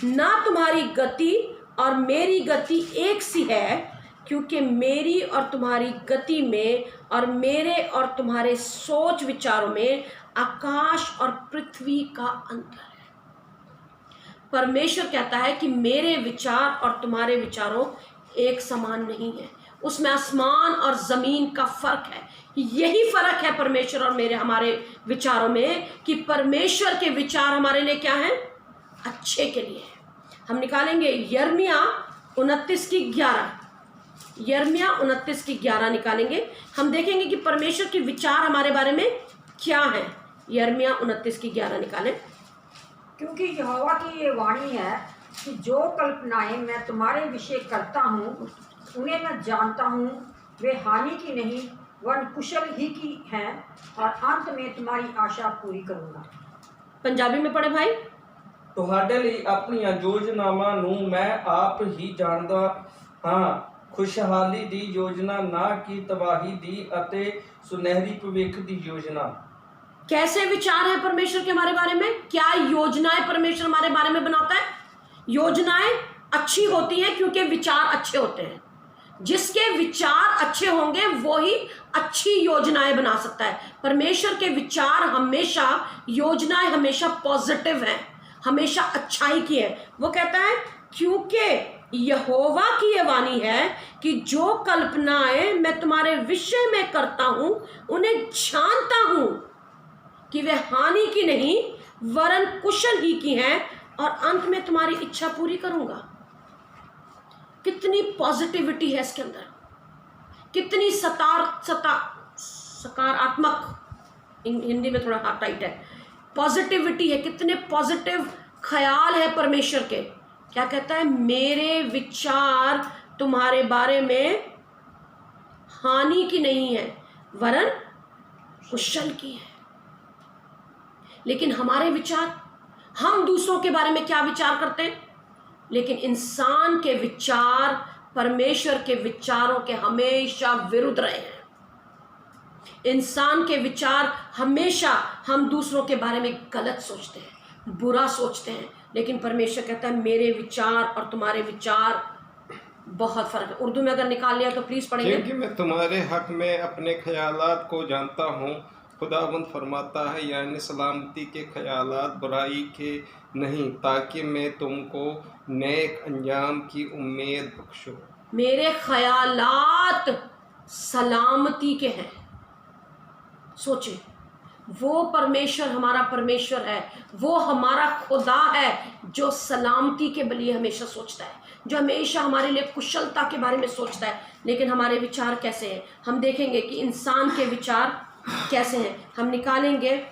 ना तुम्हारी गति और मेरी गति एक सी है, क्योंकि मेरी और तुम्हारी गति में और मेरे और तुम्हारे सोच विचारों में आकाश और पृथ्वी का अंतर है। परमेश्वर कहता है कि मेरे विचार और तुम्हारे विचारों एक समान नहीं है, उसमें आसमान और ज़मीन का फ़र्क है। यही फ़र्क है परमेश्वर और मेरे हमारे विचारों में, कि परमेश्वर के विचार हमारे लिए क्या हैं? अच्छे के लिए है। हम निकालेंगे यिर्मयाह 29:11, यिर्मयाह 29:11 निकालेंगे। हम देखेंगे कि परमेश्वर के विचार हमारे बारे में क्या है। यिर्मयाह 29:11 निकालें। क्योंकि यहोवा की ये वाणी है कि जो कल्पनाएं मैं तुम्हारे विषय करता हूँ, उन्हें मैं जानता हूँ, वे हानि की नहीं वरन कुशल ही की हैं, और अंत में तुम्हारी आशा पूरी करूँगा। पंजाबी में पढ़े भाई। ਤੁਹਾਡੇ ਲਈ ਆਪਣੀਆਂ ਯੋਜਨਾਵਾਂ ਨੂੰ ਮੈਂ ਆਪ ਹੀ ਜਾਣਦਾ ਹਾਂ, ਖੁਸ਼ਹਾਲੀ ਦੀ ਯੋजना, ਨਾ ਕਿ ਤਬਾਹੀ ਦੀ ਅਤੇ ਸੁਨਹਿਰੀ ਭਵਿੱਖ ਦੀ योजना। कैसे विचार है परमेश्वर के हमारे बारे में? क्या योजनाएं परमेश्वर हमारे बारे में बनाता है? योजनाएं अच्छी होती हैं क्योंकि विचार अच्छे होते हैं। जिसके विचार अच्छे होंगे वो ही अच्छी योजनाएं बना सकता है। परमेश्वर के विचार हमेशा, योजनाएं हमेशा पॉजिटिव हैं, हमेशा अच्छाई की है। वो कहता है क्योंकि यहोवा की ये वाणी है कि जो कल्पनाएं मैं तुम्हारे विषय में करता हूं, उन्हें जानता हूं कि वे हानि की नहीं वरन कुशल ही की हैं, और अंत में तुम्हारी इच्छा पूरी करूंगा। कितनी पॉजिटिविटी है इसके अंदर, कितनी सकारात्मक, हिंदी में थोड़ा हाथ टाइट है, पॉजिटिविटी है, कितने पॉजिटिव ख्याल है परमेश्वर के। क्या कहता है? मेरे विचार तुम्हारे बारे में हानि की नहीं है वरन कुशल की है। लेकिन हमारे विचार, हम दूसरों के बारे में क्या विचार करते हैं? लेकिन इंसान के विचार परमेश्वर के विचारों के हमेशा विरुद्ध रहे हैं। इंसान के विचार हमेशा, हम दूसरों के बारे में गलत सोचते हैं, बुरा सोचते हैं, लेकिन परमेश्वर कहता है मेरे विचार और तुम्हारे विचार बहुत फर्क है। उर्दू में अगर निकाल लिया तो प्लीज़ पढ़ेंगे। क्योंकि मैं तुम्हारे हक में अपने ख्यालात को जानता हूँ, खुदावंद फरमाता है, यानी सलामती के ख्यालात, बुराई के नहीं, ताकि मैं तुमको नेक अंजाम की उम्मीद बख्शूं। मेरे ख्यालात सलामती के हैं। सोचे, वो परमेश्वर हमारा परमेश्वर है, वो हमारा खुदा है जो सलामती के लिए हमेशा सोचता है, जो हमेशा हमारे लिए कुशलता के बारे में सोचता है। लेकिन हमारे विचार कैसे हैं, हम देखेंगे कि इंसान के विचार कैसे हैं। हम निकालेंगे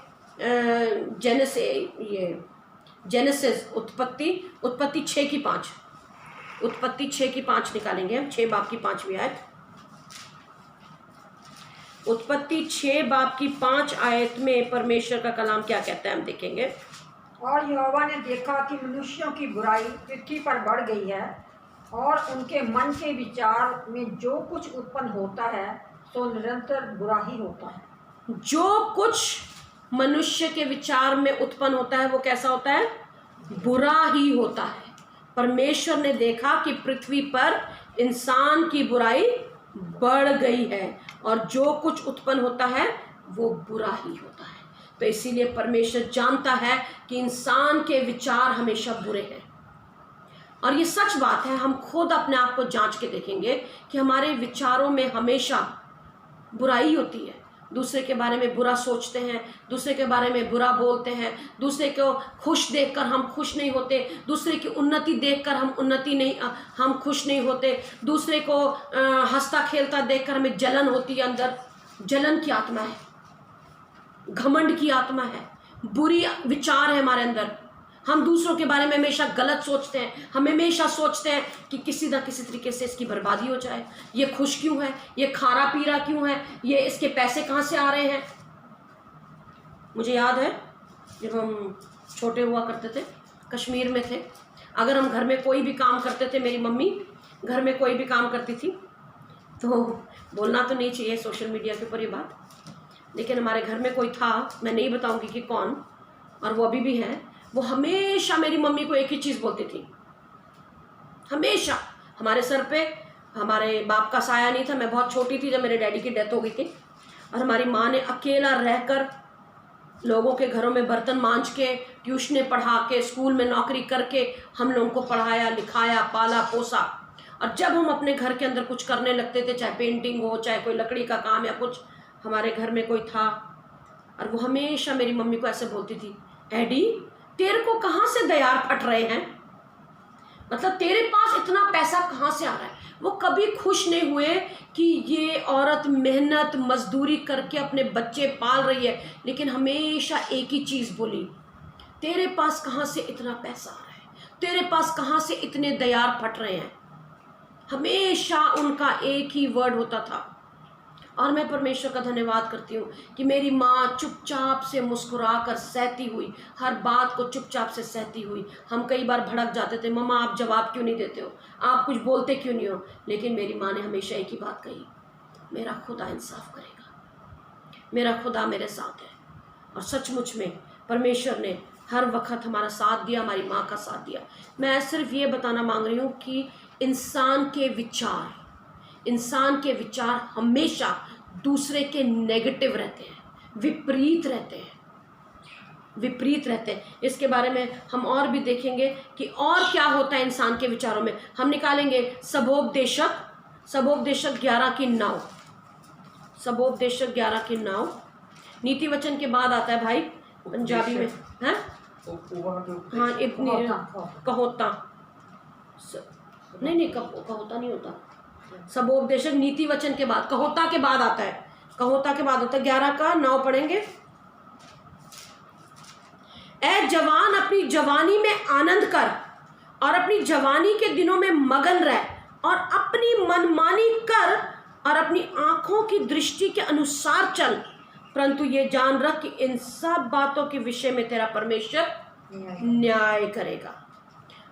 जेनेसिस उत्पत्ति 6:5, उत्पत्ति 6:5 निकालेंगे हम, 6 बाब की 5वीं आयत। उत्पत्ति 6:5 आयत में परमेश्वर का कलाम क्या कहता है हम देखेंगे। और यहोवा ने देखा कि मनुष्यों की बुराई पृथ्वी पर बढ़ गई है और उनके मन के विचार में जो कुछ उत्पन्न होता है तो निरंतर बुरा ही होता है। जो कुछ मनुष्य के विचार में उत्पन्न होता है वो कैसा होता है? बुरा ही होता है। परमेश्वर ने देखा कि पृथ्वी पर इंसान की बुराई बढ़ गई है और जो कुछ उत्पन्न होता है वो बुरा ही होता है। तो इसीलिए परमेश्वर जानता है कि इंसान के विचार हमेशा बुरे हैं। और ये सच बात है, हम खुद अपने आप को जांच के देखेंगे कि हमारे विचारों में हमेशा बुराई होती है। दूसरे के बारे में बुरा सोचते हैं, दूसरे के बारे में बुरा बोलते हैं, दूसरे को खुश देखकर हम खुश नहीं होते, दूसरे की उन्नति देखकर हम खुश नहीं होते, दूसरे को हंसता खेलता देखकर हमें जलन होती है। अंदर जलन की आत्मा है, घमंड की आत्मा है, बुरी विचार है हमारे अंदर। हम दूसरों के बारे में हमेशा गलत सोचते हैं, हम हमेशा सोचते हैं कि किसी ना किसी तरीके से इसकी बर्बादी हो जाए, ये खुश क्यों है, ये खारा पीरा क्यों है, ये इसके पैसे कहाँ से आ रहे हैं। मुझे याद है जब हम छोटे हुआ करते थे, कश्मीर में थे, अगर हम घर में कोई भी काम करते थे, मेरी मम्मी घर में कोई भी काम करती थी, तो बोलना तो नहीं चाहिए सोशल मीडिया के ऊपर ये बात, लेकिन हमारे घर में कोई था, मैं नहीं बताऊँगी कि कौन, और वो अभी भी है, वो हमेशा मेरी मम्मी को एक ही चीज़ बोलती थी। हमेशा हमारे सर पे हमारे बाप का साया नहीं था। मैं बहुत छोटी थी जब मेरे डैडी की डेथ हो गई थी, और हमारी माँ ने अकेला रहकर लोगों के घरों में बर्तन मांज के, ट्यूशनें पढ़ा के, स्कूल में नौकरी करके हम लोगों को पढ़ाया, लिखाया, पाला पोसा। और जब हम अपने घर के अंदर कुछ करने लगते थे, चाहे पेंटिंग हो, चाहे कोई लकड़ी का काम या कुछ, हमारे घर में कोई था और वो हमेशा मेरी मम्मी को ऐसे बोलती थी, एडी तेरे को कहाँ से दयार फट रहे हैं, मतलब तेरे पास इतना पैसा कहाँ से आ रहा है। वो कभी खुश नहीं हुए कि ये औरत मेहनत मजदूरी करके अपने बच्चे पाल रही है, लेकिन हमेशा एक ही चीज़ बोली, तेरे पास कहाँ से इतना पैसा आ रहा है, तेरे पास कहाँ से इतने दयार फट रहे हैं। हमेशा उनका एक ही वर्ड होता था। और मैं परमेश्वर का धन्यवाद करती हूँ कि मेरी माँ चुपचाप से मुस्कुरा कर सहती हुई, हर बात को चुपचाप से सहती हुई। हम कई बार भड़क जाते थे, मम्मा आप जवाब क्यों नहीं देते हो, आप कुछ बोलते क्यों नहीं हो, लेकिन मेरी माँ ने हमेशा एक ही बात कही, मेरा खुदा इंसाफ करेगा, मेरा खुदा मेरे साथ है। और सचमुच में परमेश्वर ने हर वक्त हमारा साथ दिया, हमारी माँ का साथ दिया। मैं सिर्फ ये बताना मांग रही हूँ कि इंसान के विचार हमेशा दूसरे के नेगेटिव रहते हैं, विपरीत रहते हैं। इसके बारे में हम और भी देखेंगे कि और क्या होता है इंसान के विचारों में। हम निकालेंगे सबोपदेशक 11:9, सबोपदेशक 11:9। नीति वचन के बाद आता है भाई पंजाबी में, है हाँ, इतनी कहोता नहीं कहोता नहीं होता, सबोपदेशक नीति वचन के बाद, कहोता के बाद आता है, 11:9 पढ़ेंगे। ऐ जवान अपनी जवानी में आनंद कर और अपनी जवानी के दिनों में मगन रह और अपनी मनमानी कर और अपनी आंखों की दृष्टि के अनुसार चल, परंतु ये जान रख कि इन सब बातों के विषय में तेरा परमेश्वर न्याय करेगा।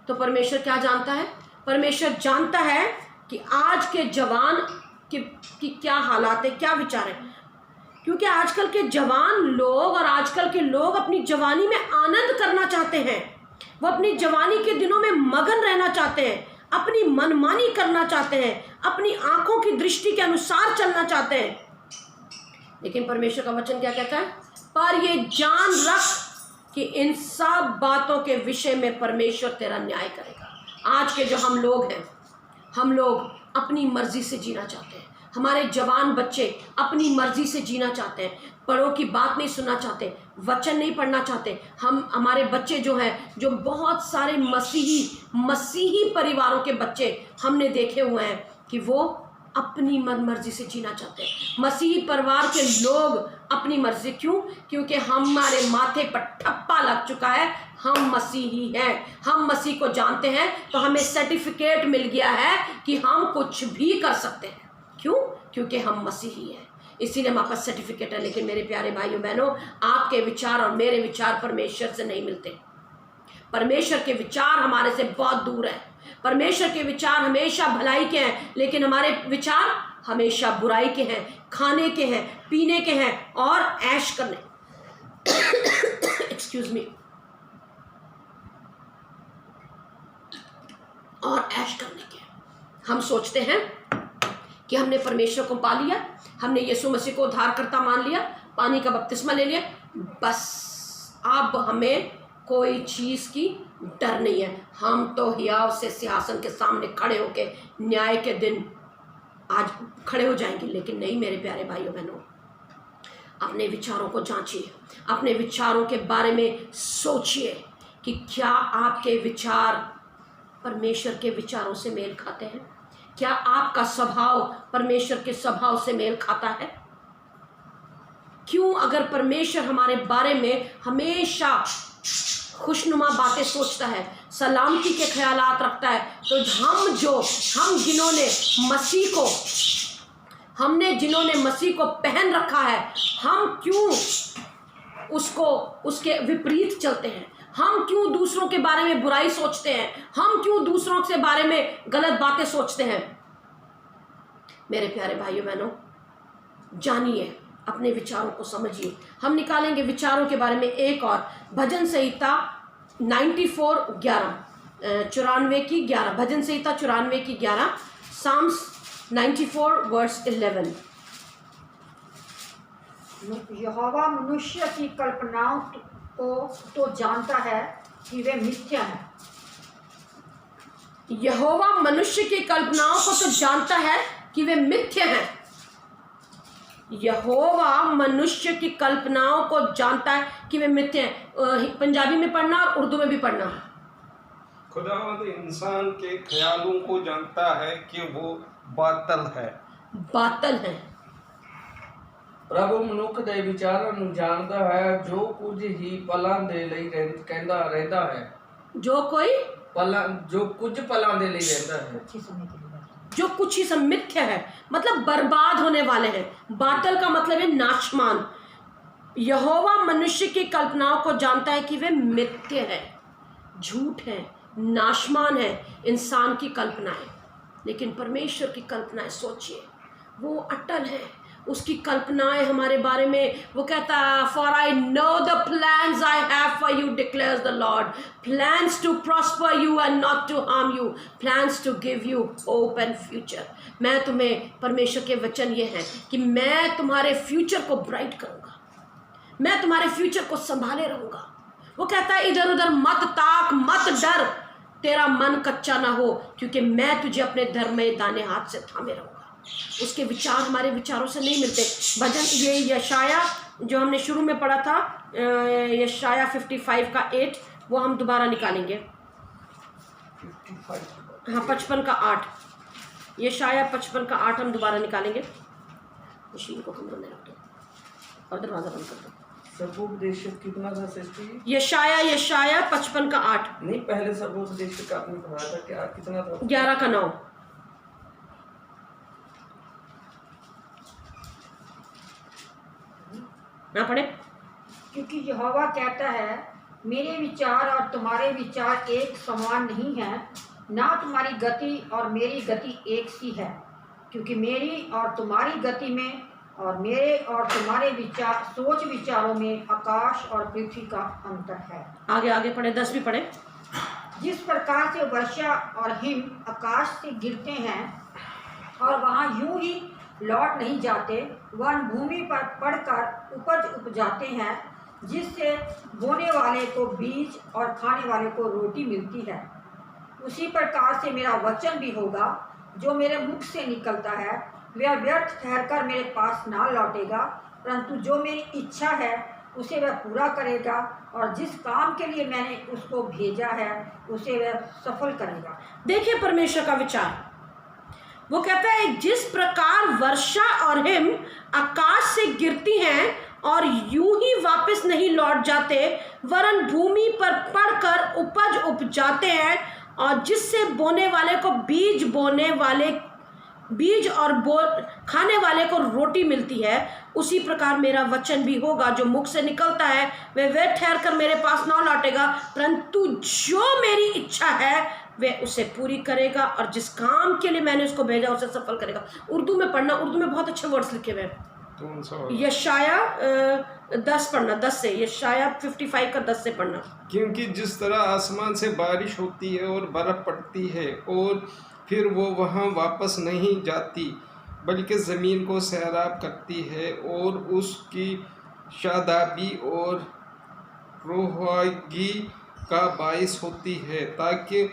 तो परमेश्वर क्या जानता है? परमेश्वर जानता है कि आज के जवान की क्या हालात है, क्या विचार है। क्योंकि आजकल के जवान लोग और आजकल के लोग अपनी जवानी में आनंद करना चाहते हैं, वो अपनी जवानी के दिनों में मगन रहना चाहते हैं, अपनी मनमानी करना चाहते हैं, अपनी आंखों की दृष्टि के अनुसार चलना चाहते हैं। लेकिन परमेश्वर का वचन क्या कहता है? पर ये जान रख कि इन सब बातों के विषय में परमेश्वर तेरा न्याय करेगा। आज के जो हम लोग हैं, हम लोग अपनी मर्जी से जीना चाहते हैं, हमारे जवान बच्चे अपनी मर्जी से जीना चाहते हैं, बड़ों की बात नहीं सुनना चाहते, वचन नहीं पढ़ना चाहते। हमारे बच्चे जो हैं, जो बहुत सारे मसीही परिवारों के बच्चे हमने देखे हुए हैं कि वो अपनी मर्जी से जीना चाहते हैं। मसीही परिवार के लोग अपनी मर्जी, क्यों? क्योंकि हमारे माथे पर ठप्पा लग चुका है, हम मसीही हैं, हम मसीह को जानते हैं, तो हमें सर्टिफिकेट मिल गया है कि हम कुछ भी कर सकते हैं। क्यों? क्योंकि हम मसीही हैं, इसीलिए हमारे पास सर्टिफिकेट है। लेकिन मेरे प्यारे भाइयों बहनों, आपके विचार और मेरे विचार परमेश्वर से नहीं मिलते। परमेश्वर के विचार हमारे से बहुत दूर है। परमेश्वर के विचार हमेशा भलाई के हैं, लेकिन हमारे विचार हमेशा बुराई के हैं, खाने के हैं, पीने के हैं और ऐश करने एक्सक्यूज मी, और ऐश करने के। हम सोचते हैं कि हमने परमेश्वर को पा लिया, हमने यीशु मसीह को उद्धारकर्ता मान लिया, पानी का बपतिस्मा ले लिया, बस अब हमें कोई चीज़ की डर नहीं है। हम तो हियाव से सिंहासन के सामने खड़े होके न्याय के दिन आज खड़े हो जाएंगे। लेकिन नहीं मेरे प्यारे भाइयों बहनों, अपने विचारों को जांचिए, अपने विचारों के बारे में सोचिए कि क्या आपके विचार परमेश्वर के विचारों से मेल खाते हैं? क्या आपका स्वभाव परमेश्वर के स्वभाव से मेल खाता है? क्यों? अगर परमेश्वर हमारे बारे में हमेशा खुशनुमा बातें सोचता है, सलामती के ख्यालात रखता है, तो जिन्होंने मसीह को पहन रखा है, हम क्यों उसके विपरीत चलते हैं? हम क्यों दूसरों के बारे में बुराई सोचते हैं? हम क्यों दूसरों के बारे में गलत बातें सोचते हैं? मेरे प्यारे भाइयों बहनों, जानिए, अपने विचारों को समझिए। हम निकालेंगे विचारों के बारे में एक और भजन संहिता 94:11 भजन संहिता 94:11, साम्स 94 वर्स 11। यहोवा मनुष्य की कल्पनाओं को तो जानता है कि वे मिथ्या है। यहोवा मनुष्य की कल्पनाओं को तो जानता है कि वे मिथ्या हैं। यहोवा मनुष्य की कल्पनाओं को जानता है कि वे मिथ्या हैं। पंजाबी में पढ़ना और उर्दू में भी पढ़ना। खुदावंद इंसान के ख्यालों को जानता है कि वो बातल है। ਪ੍ਰਭੂ ਮਨੁੱਖ ਦੇ ਵਿਚਾਰਾਂ ਨੂੰ ਜਾਣਦਾ ਹੈ, ਜੋ ਕੁਝ ਹੀ ਪਲਾਂ ਦੇ ਲਈ ਕਹਿੰਦਾ ਰਹਿੰਦਾ ਹੈ। जो कुछ पਲਾਂ ਦੇ ਲਈ ਰਹਿੰਦਾ है, जो कुछ ही सब मिथ्या है, मतलब बर्बाद होने वाले हैं। बातल का मतलब है नाशमान। यहोवा मनुष्य की कल्पनाओं को जानता है कि वे मिथ्या है, झूठ है, नाशमान है इंसान की कल्पनाएं। लेकिन परमेश्वर की कल्पनाएं सोचिए, वो अटल है। उसकी कल्पनाएं हमारे बारे में, वो कहता है, for I know the plans I have for you declares the Lord, plans to prosper you and not to harm you, plans to give you hope and future. मैं तुम्हें, परमेश्वर के वचन ये हैं कि मैं तुम्हारे फ्यूचर को ब्राइट करूँगा, मैं तुम्हारे फ्यूचर को संभाले रहूँगा। वो कहता है, इधर उधर मत ताक, मत डर, तेरा मन कच्चा ना हो, क्योंकि मैं तुझे अपने धर्म में दाने हाथ से थामे रहूँगा। उसके विचार हमारे विचारों से नहीं मिलते। भजन ये यशाया जो हमने शुरू में पढ़ा था, यशाया 55 का 8, वो हम दोबारा निकालेंगे। 55 का 8, यशाया 55 का 8 हम दोबारा निकालेंगे। मशीन को कमरे में रख दो और दरवाजा बंद कर दो। सर्वोपदेशक कितना था सृष्टि? यशाया 55 का 8 नहीं, पहले सर्वोपदेशक आपने पढ़ा था, क्या कितना था? 11 का 9। ना पढ़े? क्योंकि यहोवा कहता है, मेरे विचार और तुम्हारे विचार एक समान नहीं है, ना तुम्हारी गति और मेरी गति एक सी है। क्योंकि मेरी और तुम्हारी गति में और मेरे और तुम्हारे सोच विचारों में आकाश और पृथ्वी का अंतर है। आगे पढ़े, 10 भी पढ़े। जिस प्रकार से वर्षा और हिम आकाश से गिरते हैं और वहाँ यूं ही लौट नहीं जाते, वह भूमि पर पड़कर उपज उपजाते हैं, जिससे बोने वाले को बीज और खाने वाले को रोटी मिलती है, उसी प्रकार से मेरा वचन भी होगा जो मेरे मुख से निकलता है, वह व्यर्थ ठहरकर मेरे पास ना लौटेगा, परंतु जो मेरी इच्छा है उसे वह पूरा करेगा, और जिस काम के लिए मैंने उसको भेजा है उसे वह सफल करेगा। देखिए परमेश्वर का विचार, वो कहता है जिस प्रकार वर्षा और हिम आकाश से गिरती हैं और यूं ही वापस नहीं लौट जाते, वरन भूमि पर पड़कर उपज उपजाते हैं, और जिससे बोने वाले को बीज और खाने वाले को रोटी मिलती है, उसी प्रकार मेरा वचन भी होगा जो मुख से निकलता है, वह ठहर कर मेरे पास ना लौटेगा, परंतु जो मेरी इच्छा है वह उसे पूरी करेगा, और जिस काम के लिए मैंने उसको भेजा उसे सफल करेगा। उर्दू में पढ़ना, उर्दू में बहुत अच्छे वर्ड्स लिखे हुए हैं। यशाया 10 पढ़ना, 10 से, यशाया 55 का 10 से पढ़ना। क्योंकि जिस तरह आसमान से बारिश होती है और बर्फ पड़ती है और फिर वो वहाँ वापस नहीं जाती, बल्कि ज़मीन को सैराब करती है और उसकी शादाबी और रोहागी का बाइस होती है, ताकि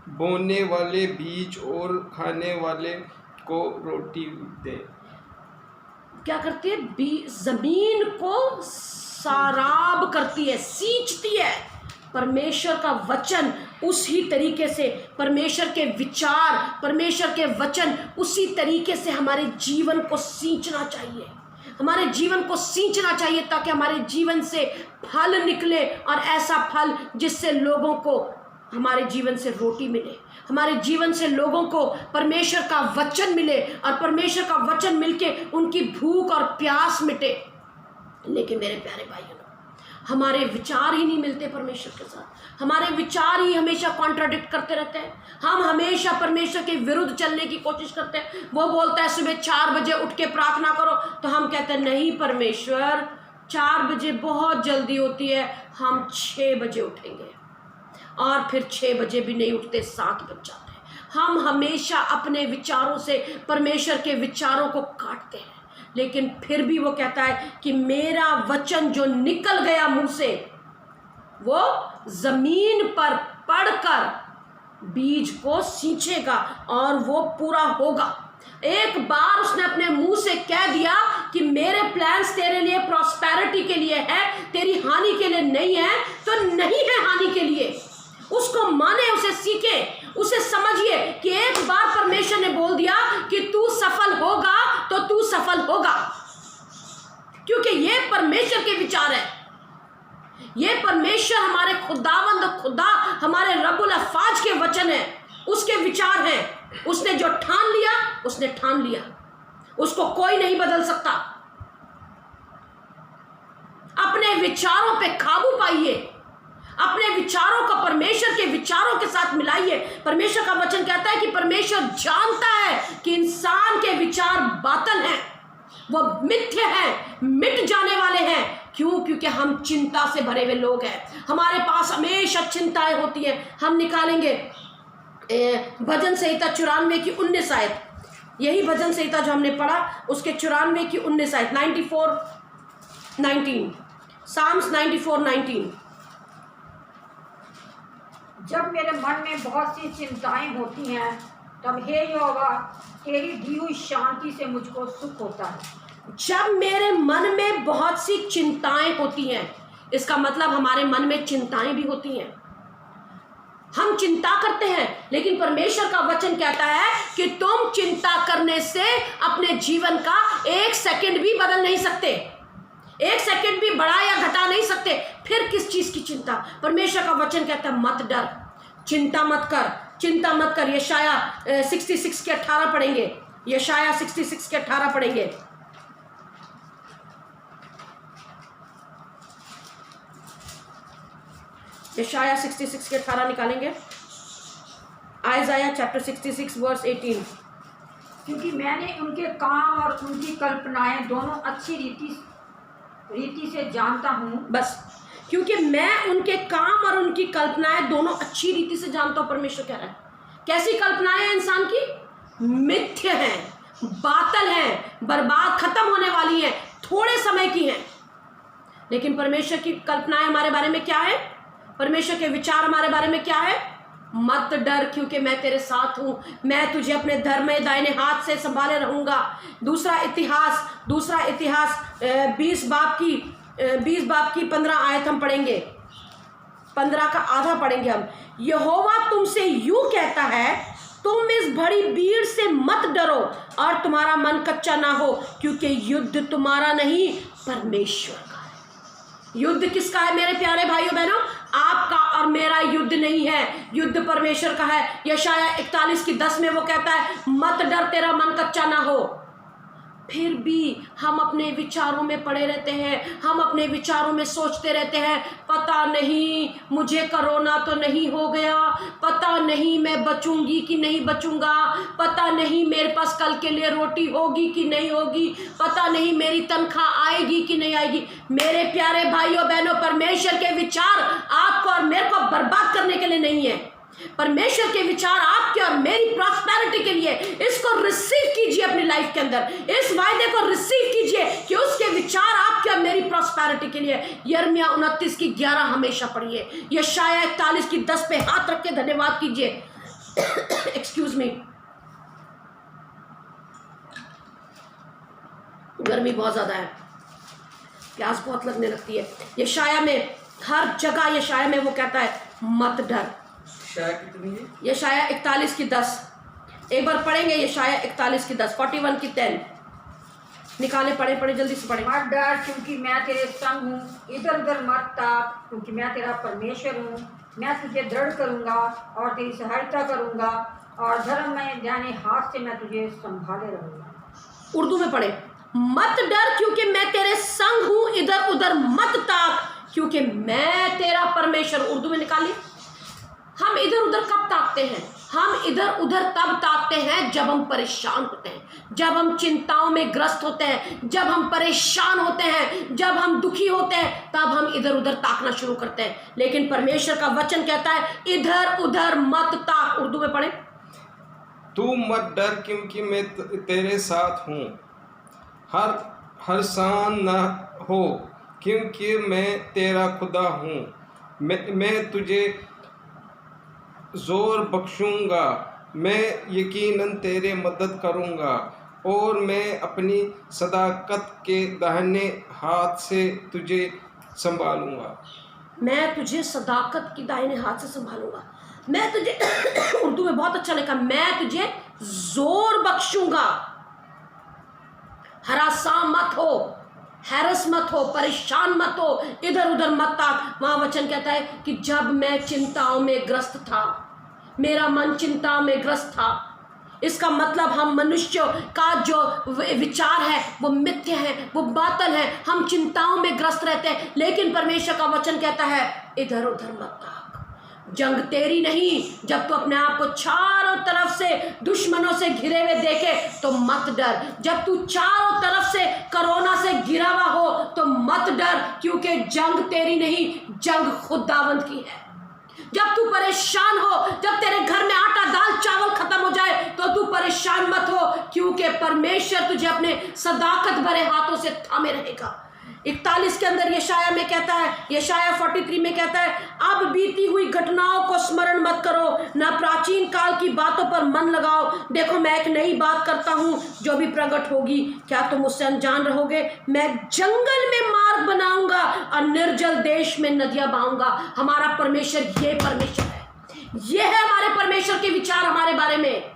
बोने वाले बीज और खाने वाले को रोटी दे। क्या करती है? जमीन को सैराब करती है, सींचती है। परमेश्वर का वचन उसी तरीके से, परमेश्वर के विचार, परमेश्वर के वचन उसी तरीके से हमारे जीवन को सींचना चाहिए, हमारे जीवन को सींचना चाहिए, ताकि हमारे जीवन से फल निकले, और ऐसा फल जिससे लोगों को हमारे जीवन से रोटी मिले, हमारे जीवन से लोगों को परमेश्वर का वचन मिले, और परमेश्वर का वचन मिलके उनकी भूख और प्यास मिटे। लेकिन मेरे प्यारे भाइयों, हमारे विचार ही नहीं मिलते परमेश्वर के साथ, हमारे विचार ही हमेशा कॉन्ट्राडिक्ट करते रहते हैं, हम हमेशा परमेश्वर के विरुद्ध चलने की कोशिश करते हैं। वो बोलता है सुबह 4 बजे उठ के प्रार्थना करो, तो हम कहते हैं नहीं परमेश्वर, 4 बजे बहुत जल्दी होती है, हम 6 बजे उठेंगे, और फिर 6 बजे भी नहीं उठते, 7 बज जाते हैं। हम हमेशा अपने विचारों से परमेश्वर के विचारों को काटते हैं, लेकिन फिर भी वो कहता है कि मेरा वचन जो निकल गया मुंह से, वो जमीन पर पड़कर बीज को सींचेगा और वो पूरा होगा। एक बार उसने अपने मुंह से कह दिया कि मेरे प्लान्स तेरे लिए प्रॉस्पेरिटी के लिए है, तेरी हानि के लिए नहीं है, तो नहीं है हानि के लिए। उसको माने, उसे सीखे, उसे समझिए कि एक बार परमेश्वर ने बोल दिया कि तू सफल होगा, तो तू सफल होगा, क्योंकि ये परमेश्वर के विचार है। ये परमेश्वर हमारे खुदा हमारे रब्बुल अफ़ाज के वचन है, उसके विचार हैं। उसने जो ठान लिया, उसने ठान लिया, उसको कोई नहीं बदल सकता। अपने विचारों पे काबू पाइए, अपने विचारों को परमेश्वर के विचारों के साथ मिलाइए। परमेश्वर का वचन कहता है कि परमेश्वर जानता है कि इंसान के विचार बातिल हैं, वो मिथ्या हैं, मिट जाने वाले हैं। क्यों? क्योंकि हम चिंता से भरे हुए लोग हैं, हमारे पास हमेशा चिंताएं होती हैं। हम निकालेंगे भजन संहिता 94 की 19 आयत, यही भजन संहिता जो हमने पढ़ा उसके 94 की 19 आयत, 94:19, साम्स 94:19। जब मेरे मन में बहुत सी चिंताएं होती हैं, तब हे यहोवा तेरी दी हुई शांति से मुझको सुख होता है। जब मेरे मन में बहुत सी चिंताएं होती हैं, इसका मतलब हमारे मन में चिंताएं भी होती हैं, हम चिंता करते हैं। लेकिन परमेश्वर का वचन कहता है कि तुम चिंता करने से अपने जीवन का 1 सेकंड भी बदल नहीं सकते, 1 सेकंड भी बढ़ा या घटा नहीं सकते। फिर किस चीज की चिंता? परमेश्वर का वचन कहता है मत डर, चिंता मत कर, चिंता मत कर। यशाया 66 के 18 पढ़ेंगे, यशाया 66 के 18 पढ़ेंगे। यशाया 66 के 18 निकालेंगे। Isaiah chapter 66 verse 18। क्योंकि मैंने उनके काम और उनकी कल्पनाएं दोनों अच्छी रीति से जानता हूँ। बस, क्योंकि मैं उनके काम और उनकी कल्पनाएं दोनों अच्छी रीति से जानता हूँ। परमेश्वर कह रहा है कैसी कल्पनाएं हैं इंसान की? मिथ्य हैं, बातिल हैं, बर्बाद, खत्म होने वाली हैं, थोड़े समय की हैं। लेकिन परमेश्वर की कल्पनाएं हमारे बारे में क्या है? परमेश्वर के विचार हमारे बारे में क्या है? मत डर क्योंकि मैं तेरे साथ हूँ, मैं तुझे अपने धर्म दाहिने हाथ से संभाले रहूँगा। दूसरा इतिहास 20 बाब की 15 आयत हम पढ़ेंगे, 15 का आधा पढ़ेंगे हम। यहोवा तुमसे यूं कहता है, तुम इस बड़ी भीड़ से मत डरो और तुम्हारा मन कच्चा ना हो, क्योंकि युद्ध तुम्हारा नहीं परमेश्वर का है। युद्ध किसका है मेरे प्यारे भाइयों बहनों? आपका और मेरा युद्ध नहीं है, युद्ध परमेश्वर का है। यशाया 41:10 में वो कहता है, मत डर, तेरा मन कच्चा ना हो। फिर भी हम अपने विचारों में पड़े रहते हैं, हम अपने विचारों में सोचते रहते हैं, पता नहीं मुझे कोरोना तो नहीं हो गया, पता नहीं मैं बचूंगी कि नहीं बचूंगा, पता नहीं मेरे पास कल के लिए रोटी होगी कि नहीं होगी, पता नहीं मेरी तनख्वाह आएगी कि नहीं आएगी। मेरे प्यारे भाइयों बहनों, परमेश्वर के विचार आपको और मेरे को बर्बाद करने के लिए नहीं है। परमेश्वर के विचार आपके और मेरी प्रॉस्पेरिटी के लिए। इसको रिसीव कीजिए अपनी लाइफ के अंदर, इस वायदे को रिसीव कीजिए कि उसके विचार आपके और मेरी प्रॉस्पेरिटी के लिए। यिर्मयाह 29:11 हमेशा पढ़िए, यशाया 41:10 पे हाथ रख के धन्यवाद कीजिए। एक्सक्यूज मी, गर्मी बहुत ज्यादा है, प्यास बहुत लगने लगती है। यशाया में हर जगह यशाया में वो कहता है मत डर। यशाया 41:10 एक बार पढ़ेंगे, यशाया 41:10, 41:10 निकाले, पढ़े जल्दी से पढ़े। मत डर क्योंकि मैं तेरे संग हूँ, इधर उधर मत ताक क्योंकि मैं तेरा परमेश्वर हूँ। मैं तुझे दृढ़ करूँगा और तेरी सहायता करूँगा और धर्म में दाहिने हाथ से मैं तुझे संभाले रहूँगा। उर्दू में पढ़े, मत डर क्योंकि मैं तेरे संग हूँ, इधर उधर मत ताक क्योंकि मैं तेरा परमेश्वर। उर्दू में निकाली। हम इधर उधर कब ताकते हैं? हम इधर उधर तब ताकते हैं जब हम परेशान होते हैं, जब हम चिंताओं में ग्रस्त होते हैं, जब हम परेशान होते हैं, जब हम दुखी होते हैं, तब हम इधर उधर ताकना शुरू करते हैं। लेकिन परमेश्वर का वचन कहता है इधर उधर मत ताक। उर्दू में पढ़े, तू मत डर क्योंकि मैं तेरे साथ हूँ, हरसान न हो क्योंकि मैं तेरा खुदा हूँ। मैं तुझे जोर बख्शूंगा, मैं यकीनन तेरे मदद करूंगा और मैं अपनी सदाकत के दाहिने हाथ से तुझे संभालूंगा। मैं तुझे सदाकत की दाहिने हाथ से संभालूंगा। मैं तुझे उर्दू में बहुत अच्छा लिखा, मैं तुझे जोर बख्शूंगा। हरासा मत हो, हैरस मत हो, परेशान मत हो, इधर उधर मत ताक। वहां वचन कहता है कि जब मैं चिंताओं में ग्रस्त था, मेरा मन चिंताओं में ग्रस्त था, इसका मतलब हम मनुष्यों का जो विचार है वो मिथ्या है, वो बातल है, हम चिंताओं में ग्रस्त रहते हैं। लेकिन परमेश्वर का वचन कहता है इधर उधर मत ताक, जंग तेरी नहीं। जब तू अपने आप को चारों तरफ से दुश्मनों से घिरे हुए देखे तो मत डर। जब तू चारों तरफ से कोरोना से घिरा हुआ हो तो मत डर, क्योंकि जंग तेरी नहीं, जंग खुदावंद की है। जब तू परेशान हो, जब तेरे घर में आटा दाल चावल खत्म हो जाए तो तू परेशान मत हो, क्योंकि परमेश्वर तुझे अपने सदाकत भरे हाथों से थामे रहेगा। 41 के अंदर यशाया में कहता है, यशाया 43 में कहता है, अब बीती हुई घटनाओं को स्मरण मत करो, ना प्राचीन काल की बातों पर मन लगाओ। देखो मैं एक नई बात करता हूँ जो भी प्रकट होगी, क्या तुम उससे अनजान रहोगे? मैं जंगल में मार्ग बनाऊंगा और निर्जल देश में नदियां बहाऊंगा। हमारा परमेश्वर ये परमेश्वर है, ये है हमारे परमेश्वर के विचार हमारे बारे में,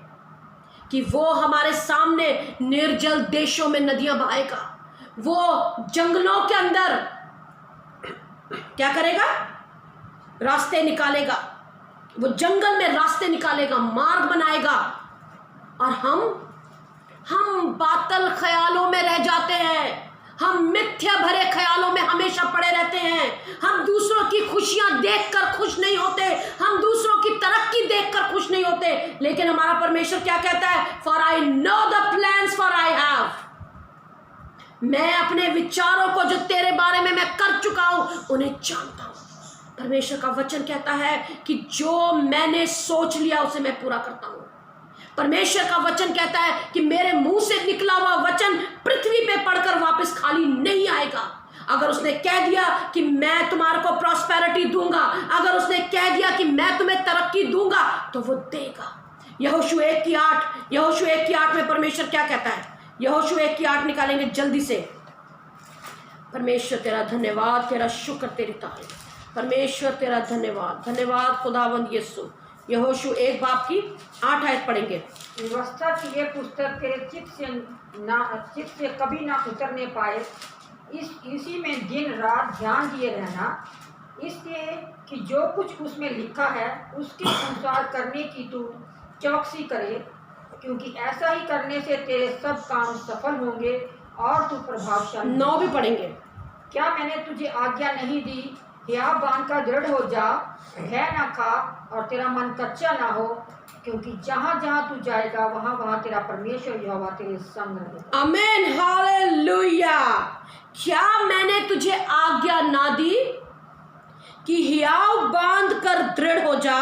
कि वो हमारे सामने निर्जल देशों में नदियां बहाएगा। वो जंगलों के अंदर क्या करेगा? रास्ते निकालेगा। वो जंगल में रास्ते निकालेगा, मार्ग बनाएगा। और हम बातल ख्यालों में रह जाते हैं, हम मिथ्या भरे ख्यालों में हमेशा पड़े रहते हैं। हम दूसरों की खुशियां देखकर खुश नहीं होते, हम दूसरों की तरक्की देखकर खुश नहीं होते। लेकिन हमारा परमेश्वर क्या कहता है? For I know the plans for I have, मैं अपने विचारों को जो तेरे बारे में मैं कर चुका हूं उन्हें जानता हूं। परमेश्वर का वचन कहता है कि जो मैंने सोच लिया उसे मैं पूरा करता हूं। परमेश्वर का वचन कहता है कि मेरे मुंह से निकला हुआ वचन पृथ्वी पे पड़कर वापस खाली नहीं आएगा। अगर उसने कह दिया कि मैं तुम्हारे को प्रॉस्पेरिटी दूंगा, अगर उसने कह दिया कि मैं तुम्हें तरक्की दूंगा, तो वो देगा। यहोशू 1:8 में परमेश्वर क्या कहता है? यहोशू 1:8 निकालेंगे जल्दी से। परमेश्वर तेरा धन्यवाद, तेरा शुक्र, तेरी तारीफ। परमेश्वर तेरा धन्यवाद, धन्यवाद खुदावंद यीशु। यहोशू 1:8 पढ़ेंगे। व्यवस्था की ये पुस्तक तेरे चित्त से कभी ना उतरने पाए, इसी में दिन रात ध्यान दिए रहना, इसलिए कि जो कुछ उसमें लिखा है उसके अनुसार करने की तू चौकसी करे, क्योंकि ऐसा ही करने से तेरे सब काम सफल होंगे और तू प्रभावशाली। 9 भी पढ़ेंगे। क्या मैंने तुझे आज्ञा नहीं दी? हियाव बांधकर दृढ़ हो जा, भय ना खा और तेरा मन कच्चा ना हो, क्योंकि जहाँ जहाँ तू जाएगा वहाँ वहाँ तेरा परमेश्वर यहोवा तेरे संग रहेगा। आमीन, हालेलुया। क्या मैंने तुझे आज्ञा ना दी कि हियाव बांध कर दृढ़ हो जा,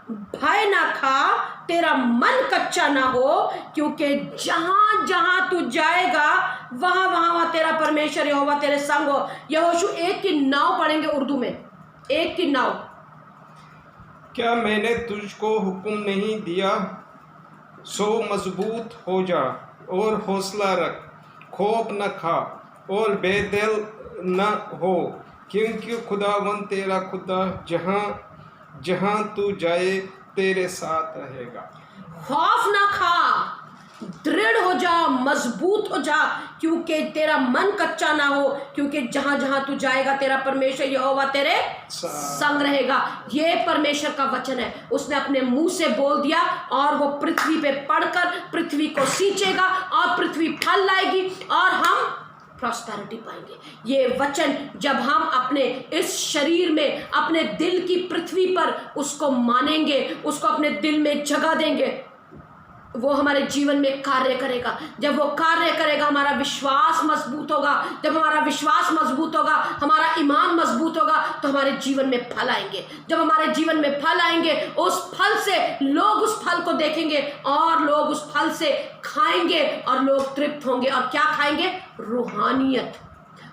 भय ना खा, तेरा मन कच्चा ना हो, क्योंकि जहां जहां तू जाएगा वहां वहां तेरा परमेश्वर यहोवा तेरे संग हो। यहोशू 1:9 पढ़ेंगे उर्दू में। 1:9। क्या मैंने तुझको हुक्म नहीं दिया? सो मजबूत हो जा और हौसला रख, खौफ न खा और बेदिल न हो, क्योंकि खुदावंद तेरा खुदा जहाँ जहाँ तू जाए तेरे साथ रहेगा। खौफ ना खा, दृढ़ हो जा, मजबूत हो जा, क्योंकि तेरा मन कच्चा ना हो, क्योंकि जहां जहां तू जाएगा तेरा परमेश्वर यहोवा तेरे संग रहेगा। ये परमेश्वर का वचन है, उसने अपने मुंह से बोल दिया और वो पृथ्वी पे पड़कर पृथ्वी को सींचेगा और पृथ्वी फल लाएगी और हम प्रॉस्पेरिटी पाएंगे। ये वचन जब हम अपने इस शरीर में, अपने दिल की पृथ्वी पर उसको मानेंगे, उसको अपने दिल में जगह देंगे, वो हमारे जीवन में कार्य करेगा। जब वो कार्य करेगा हमारा विश्वास मजबूत होगा। जब हमारा विश्वास मजबूत होगा, हमारा ईमान मजबूत होगा, तो हमारे जीवन में फल आएंगे। जब हमारे जीवन में फल आएंगे, उस फल से लोग उस फल को देखेंगे और लोग उस फल से खाएंगे और लोग तृप्त होंगे। और क्या खाएंगे? रूहानियत,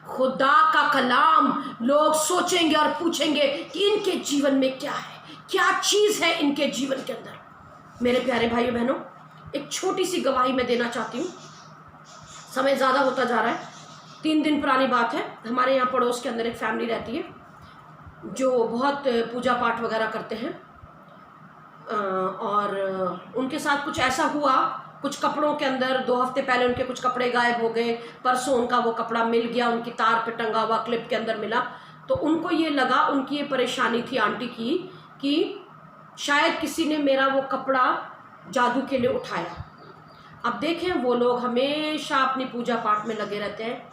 खुदा का कलाम। लोग सोचेंगे और पूछेंगे कि इनके जीवन में क्या है, क्या चीज़ है इनके जीवन के अंदर। मेरे प्यारे भाइयों बहनों, एक छोटी सी गवाही मैं देना चाहती हूँ। समय ज़्यादा होता जा रहा है। 3 दिन पुरानी बात है। हमारे यहाँ पड़ोस के अंदर एक फैमिली रहती है जो बहुत पूजा पाठ वगैरह करते हैं, और उनके साथ कुछ ऐसा हुआ, कुछ कपड़ों के अंदर 2 हफ्ते पहले उनके कुछ कपड़े गायब हो गए। परसों उनका वो कपड़ा मिल गया, उनकी तार पे टंगा हुआ क्लिप के अंदर मिला। तो उनको ये लगा, उनकी ये परेशानी थी आंटी की, कि शायद किसी ने मेरा वो कपड़ा जादू के लिए उठाया। अब देखें, वो लोग हमेशा अपनी पूजा पाठ में लगे रहते हैं,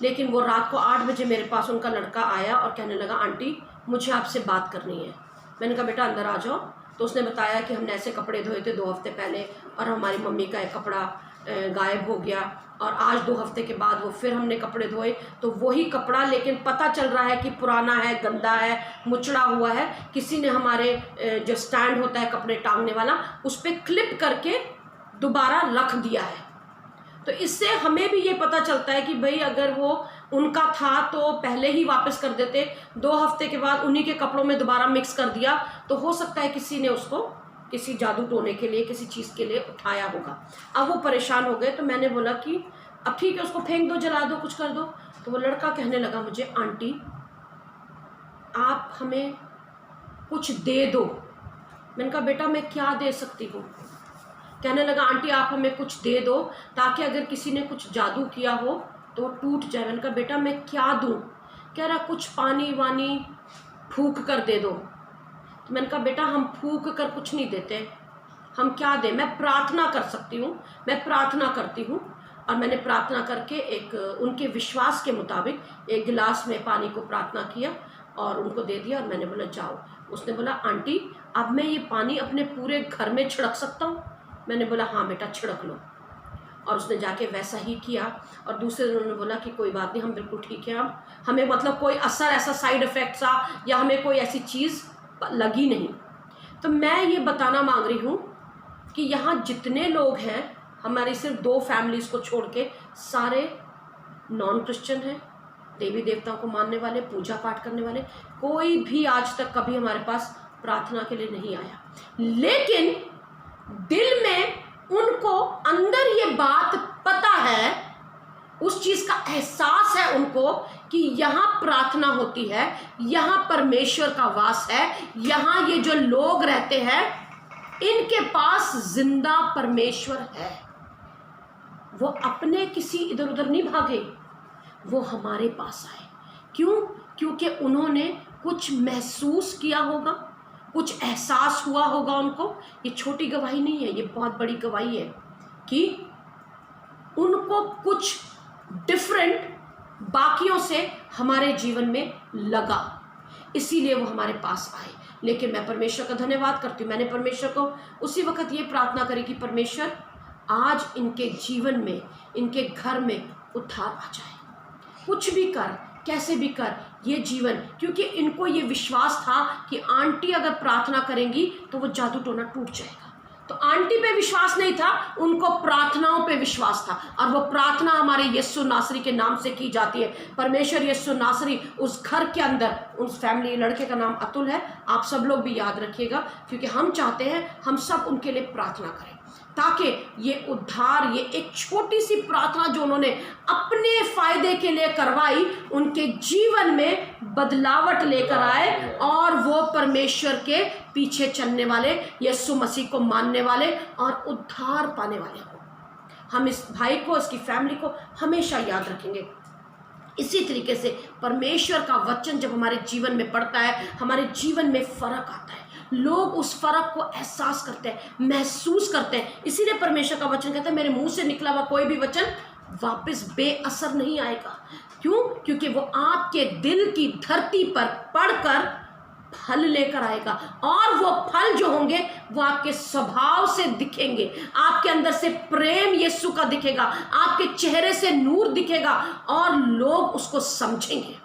लेकिन वो रात को 8 बजे मेरे पास उनका लड़का आया और कहने लगा, आंटी मुझे आपसे बात करनी है। मैंने कहा बेटा अंदर आ जाओ। तो उसने बताया कि हमने ऐसे कपड़े धोए थे 2 हफ्ते पहले और हमारी मम्मी का एक कपड़ा गायब हो गया, और आज 2 हफ्ते के बाद वो फिर हमने कपड़े धोए तो वही कपड़ा, लेकिन पता चल रहा है कि पुराना है, गंदा है, मुचड़ा हुआ है। किसी ने हमारे जो स्टैंड होता है कपड़े टांगने वाला, उस पर क्लिप करके दोबारा रख दिया है। तो इससे हमें भी ये पता चलता है कि भाई अगर वो उनका था तो पहले ही वापस कर देते, 2 हफ्ते के बाद उन्हीं के कपड़ों में दोबारा मिक्स कर दिया, तो हो सकता है किसी ने उसको किसी जादू टोने के लिए, किसी चीज़ के लिए उठाया होगा। अब वो परेशान हो गए। तो मैंने बोला कि अब ठीक है, उसको फेंक दो, जला दो, कुछ कर दो। तो वो लड़का कहने लगा मुझे, आंटी आप हमें कुछ दे दो। मैंने कहा बेटा मैं क्या दे सकती हूँ? कहने लगा आंटी आप हमें कुछ दे दो ताकि अगर किसी ने कुछ जादू किया हो तो वो टूट जाए। मैंने कहा बेटा मैं क्या दूँ? कह रहा कुछ पानी वानी फूंक कर दे दो। तो मैंने कहा बेटा हम फूंक कर कुछ नहीं देते, हम क्या दें? मैं प्रार्थना कर सकती हूँ, मैं प्रार्थना करती हूँ। और मैंने प्रार्थना करके एक उनके विश्वास के मुताबिक एक गिलास में पानी को प्रार्थना किया और उनको दे दिया, और मैंने बोला जाओ। उसने बोला आंटी अब मैं ये पानी अपने पूरे घर में छिड़क सकता हूँ? मैंने बोला हाँ बेटा छिड़क लो। और उसने जाके वैसा ही किया। और दूसरे दिन उन्होंने बोला कि कोई बात नहीं, हम बिल्कुल ठीक है, हम हमें मतलब कोई असर, ऐसा साइड इफ़ेक्ट सा या हमें कोई ऐसी चीज़ लगी नहीं। तो मैं ये बताना मांग रही हूँ कि यहाँ जितने लोग हैं, हमारी सिर्फ 2 फैमिलीज़ को छोड़ के सारे नॉन क्रिश्चियन हैं, देवी देवताओं को मानने वाले, पूजा पाठ करने वाले, कोई भी आज तक कभी हमारे पास प्रार्थना के लिए नहीं आया, लेकिन दिल में उनको अंदर ये बात पता है, उस चीज का एहसास है उनको कि यहाँ प्रार्थना होती है, यहाँ परमेश्वर का वास है, यहाँ ये जो लोग रहते हैं इनके पास जिंदा परमेश्वर है। वो अपने किसी इधर उधर नहीं भागे, वो हमारे पास आए। क्यों? क्योंकि उन्होंने कुछ महसूस किया होगा, कुछ एहसास हुआ होगा उनको। ये छोटी गवाही नहीं है, ये बहुत बड़ी गवाही है कि उनको कुछ डिफरेंट बाकियों से हमारे जीवन में लगा, इसीलिए वो हमारे पास आए। लेकिन मैं परमेश्वर का धन्यवाद करती हूँ, मैंने परमेश्वर को उसी वक्त ये प्रार्थना करी कि परमेश्वर आज इनके जीवन में, इनके घर में उद्धार आ जाए। कुछ भी कर, कैसे भी कर ये जीवन, क्योंकि इनको ये विश्वास था कि आंटी अगर प्रार्थना करेंगी तो वो जादू टोना टूट जाएगा। तो आंटी पे विश्वास नहीं था, उनको प्रार्थनाओं पे विश्वास था, और वो प्रार्थना हमारे यीशु नासरी के नाम से की जाती है। परमेश्वर यीशु नासरी उस घर के अंदर, उस फैमिली, लड़के का नाम अतुल है, आप सब लोग भी याद रखिएगा, क्योंकि हम चाहते हैं हम सब उनके लिए प्रार्थना करें ताकि ये उद्धार, ये एक छोटी सी प्रार्थना जो उन्होंने अपने फायदे के लिए करवाई, उनके जीवन में बदलावट लेकर आए और वो परमेश्वर के पीछे चलने वाले, यीशु मसीह को मानने वाले और उद्धार पाने वाले हो। हम इस भाई को, इसकी फैमिली को हमेशा याद रखेंगे। इसी तरीके से परमेश्वर का वचन जब हमारे जीवन में पड़ता है, हमारे जीवन में फर्क आता है, लोग उस फर्क को एहसास करते हैं, महसूस करते हैं। इसीलिए परमेश्वर का वचन कहता है मेरे मुंह से निकला हुआ कोई भी वचन वापस बेअसर नहीं आएगा। क्यों? क्योंकि वो आपके दिल की धरती पर पड़कर फल लेकर आएगा, और वो फल जो होंगे वो आपके स्वभाव से दिखेंगे, आपके अंदर से प्रेम यीशु का दिखेगा, आपके चेहरे से नूर दिखेगा और लोग उसको समझेंगे।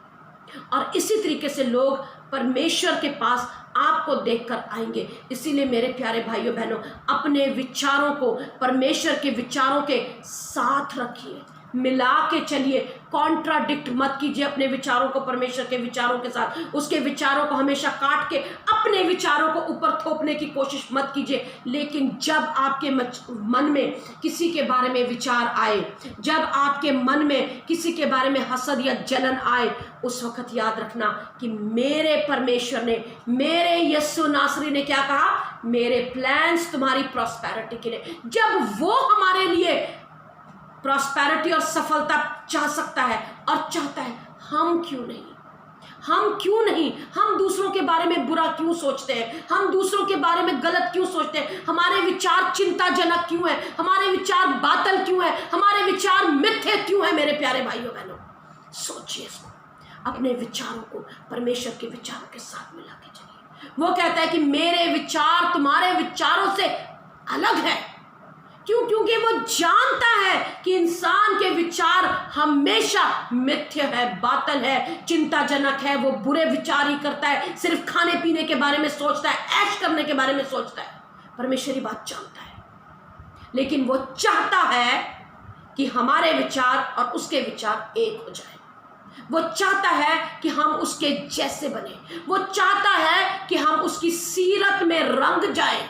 और इसी तरीके से लोग परमेश्वर के पास आपको देखकर आएंगे। इसीलिए मेरे प्यारे भाइयों बहनों, अपने विचारों को परमेश्वर के विचारों के साथ रखिए, मिला के चलिए, कॉन्ट्राडिक्ट मत कीजिए अपने विचारों को परमेश्वर के विचारों के साथ। उसके विचारों को हमेशा काट के अपने विचारों को ऊपर थोपने की कोशिश मत कीजिए। लेकिन जब आपके मन में किसी के बारे में विचार आए, जब आपके मन में किसी के बारे में हसद या जलन आए, उस वक्त याद रखना कि मेरे परमेश्वर ने, मेरे यीशु नासरी ने क्या कहा, मेरे प्लान्स तुम्हारी प्रॉस्पेरिटी के लिए। जब वो हमारे लिए प्रॉस्पेरिटी और सफलता चाह सकता है और चाहता है, हम क्यों नहीं? हम क्यों नहीं? हम दूसरों के बारे में बुरा क्यों सोचते हैं? हम दूसरों के बारे में गलत क्यों सोचते हैं? हमारे विचार चिंताजनक क्यों है? हमारे विचार बातल क्यों है? हमारे विचार मिथ्या क्यों है? मेरे प्यारे भाइयों बहनों, सोचिए इसको, अपने विचारों को परमेश्वर के विचारों के साथ मिला के चलिए। वो कहता है कि मेरे विचार तुम्हारे विचारों से अलग है। क्यों? क्योंकि वो जानता है कि इंसान के विचार हमेशा मिथ्या है, बातल है, चिंताजनक है। वो बुरे विचार ही करता है, सिर्फ खाने पीने के बारे में सोचता है, ऐश करने के बारे में सोचता है। परमेश्वरी बात जानता है, लेकिन वो चाहता है कि हमारे विचार और उसके विचार एक हो जाए। वो चाहता है कि हम उसके जैसे बने। वो चाहता है कि हम उसकी सीरत में रंग जाए।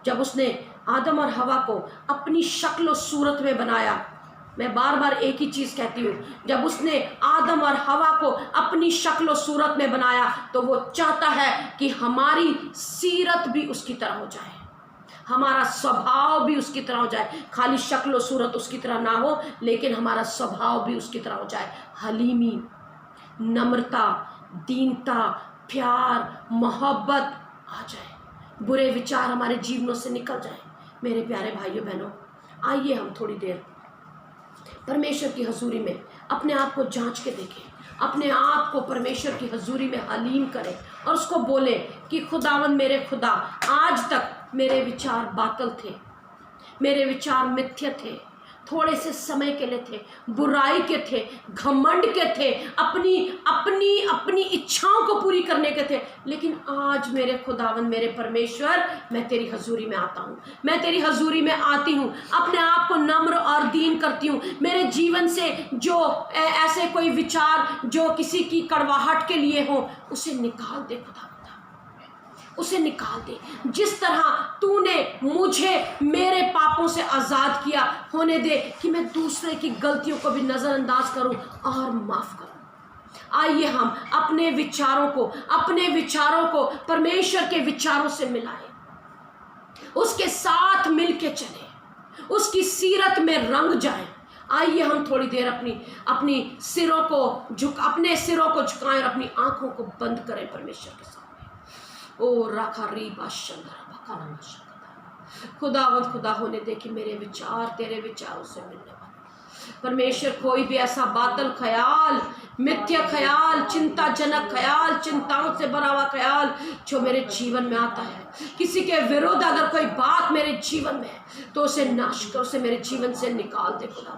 जब उसने आदम और हवा को अपनी शक्ल और सूरत में बनाया, मैं बार बार एक ही चीज कहती हूँ, जब उसने आदम और हवा को अपनी शक्ल और सूरत में बनाया तो वो चाहता है कि हमारी सीरत भी उसकी तरह हो जाए, हमारा स्वभाव भी उसकी तरह हो जाए। खाली शक्ल और सूरत उसकी तरह ना हो, लेकिन हमारा स्वभाव भी उसकी तरह हो जाए। हलीमी, नम्रता, दीनता, प्यार, मोहब्बत आ जाए, बुरे विचार हमारे जीवनों से निकल जाए। मेरे प्यारे भाइयों बहनों, आइए हम थोड़ी देर परमेश्वर की हजूरी में अपने आप को जांच के देखें, अपने आप को परमेश्वर की हजूरी में हलीम करें और उसको बोले कि खुदावंद मेरे खुदा, आज तक मेरे विचार बातल थे, मेरे विचार मिथ्या थे, थोड़े से समय के लिए थे, बुराई के थे, घमंड के थे, अपनी अपनी अपनी इच्छाओं को पूरी करने के थे। लेकिन आज मेरे खुदावन, मेरे परमेश्वर, मैं तेरी हजूरी में आता हूँ, मैं तेरी हजूरी में आती हूँ, अपने आप को नम्र और दीन करती हूँ। मेरे जीवन से जो ऐसे कोई विचार जो किसी की कड़वाहट के लिए हो, उसे निकाल दे खुदा, उसे निकाल दे। जिस तरह तूने मुझे मेरे पापों से आज़ाद किया, होने दे कि मैं दूसरे की गलतियों को भी नज़रअंदाज करूं और माफ़ करूं। आइए हम अपने विचारों को परमेश्वर के विचारों से मिलाएं, उसके साथ मिल के चलें, उसकी सीरत में रंग जाएं। आइए हम थोड़ी देर अपने सिरों को झुकाएं और अपनी आंखों को बंद करें परमेश्वर के सामने। ओ राखा रीबा खुदावंद, खुदा होने दे कि मेरे विचार तेरे विचारों से मिलने वाले। परमेश्वर, कोई भी ऐसा बातल ख्याल, मिथ्या ख्याल, चिंताजनक ख्याल, चिंताओं से भरा हुआ ख्याल जो मेरे जीवन में आता है, किसी के विरुद्ध अगर कोई बात मेरे जीवन में है, तो उसे नाश कर, उसे मेरे जीवन से निकाल दे खुदा।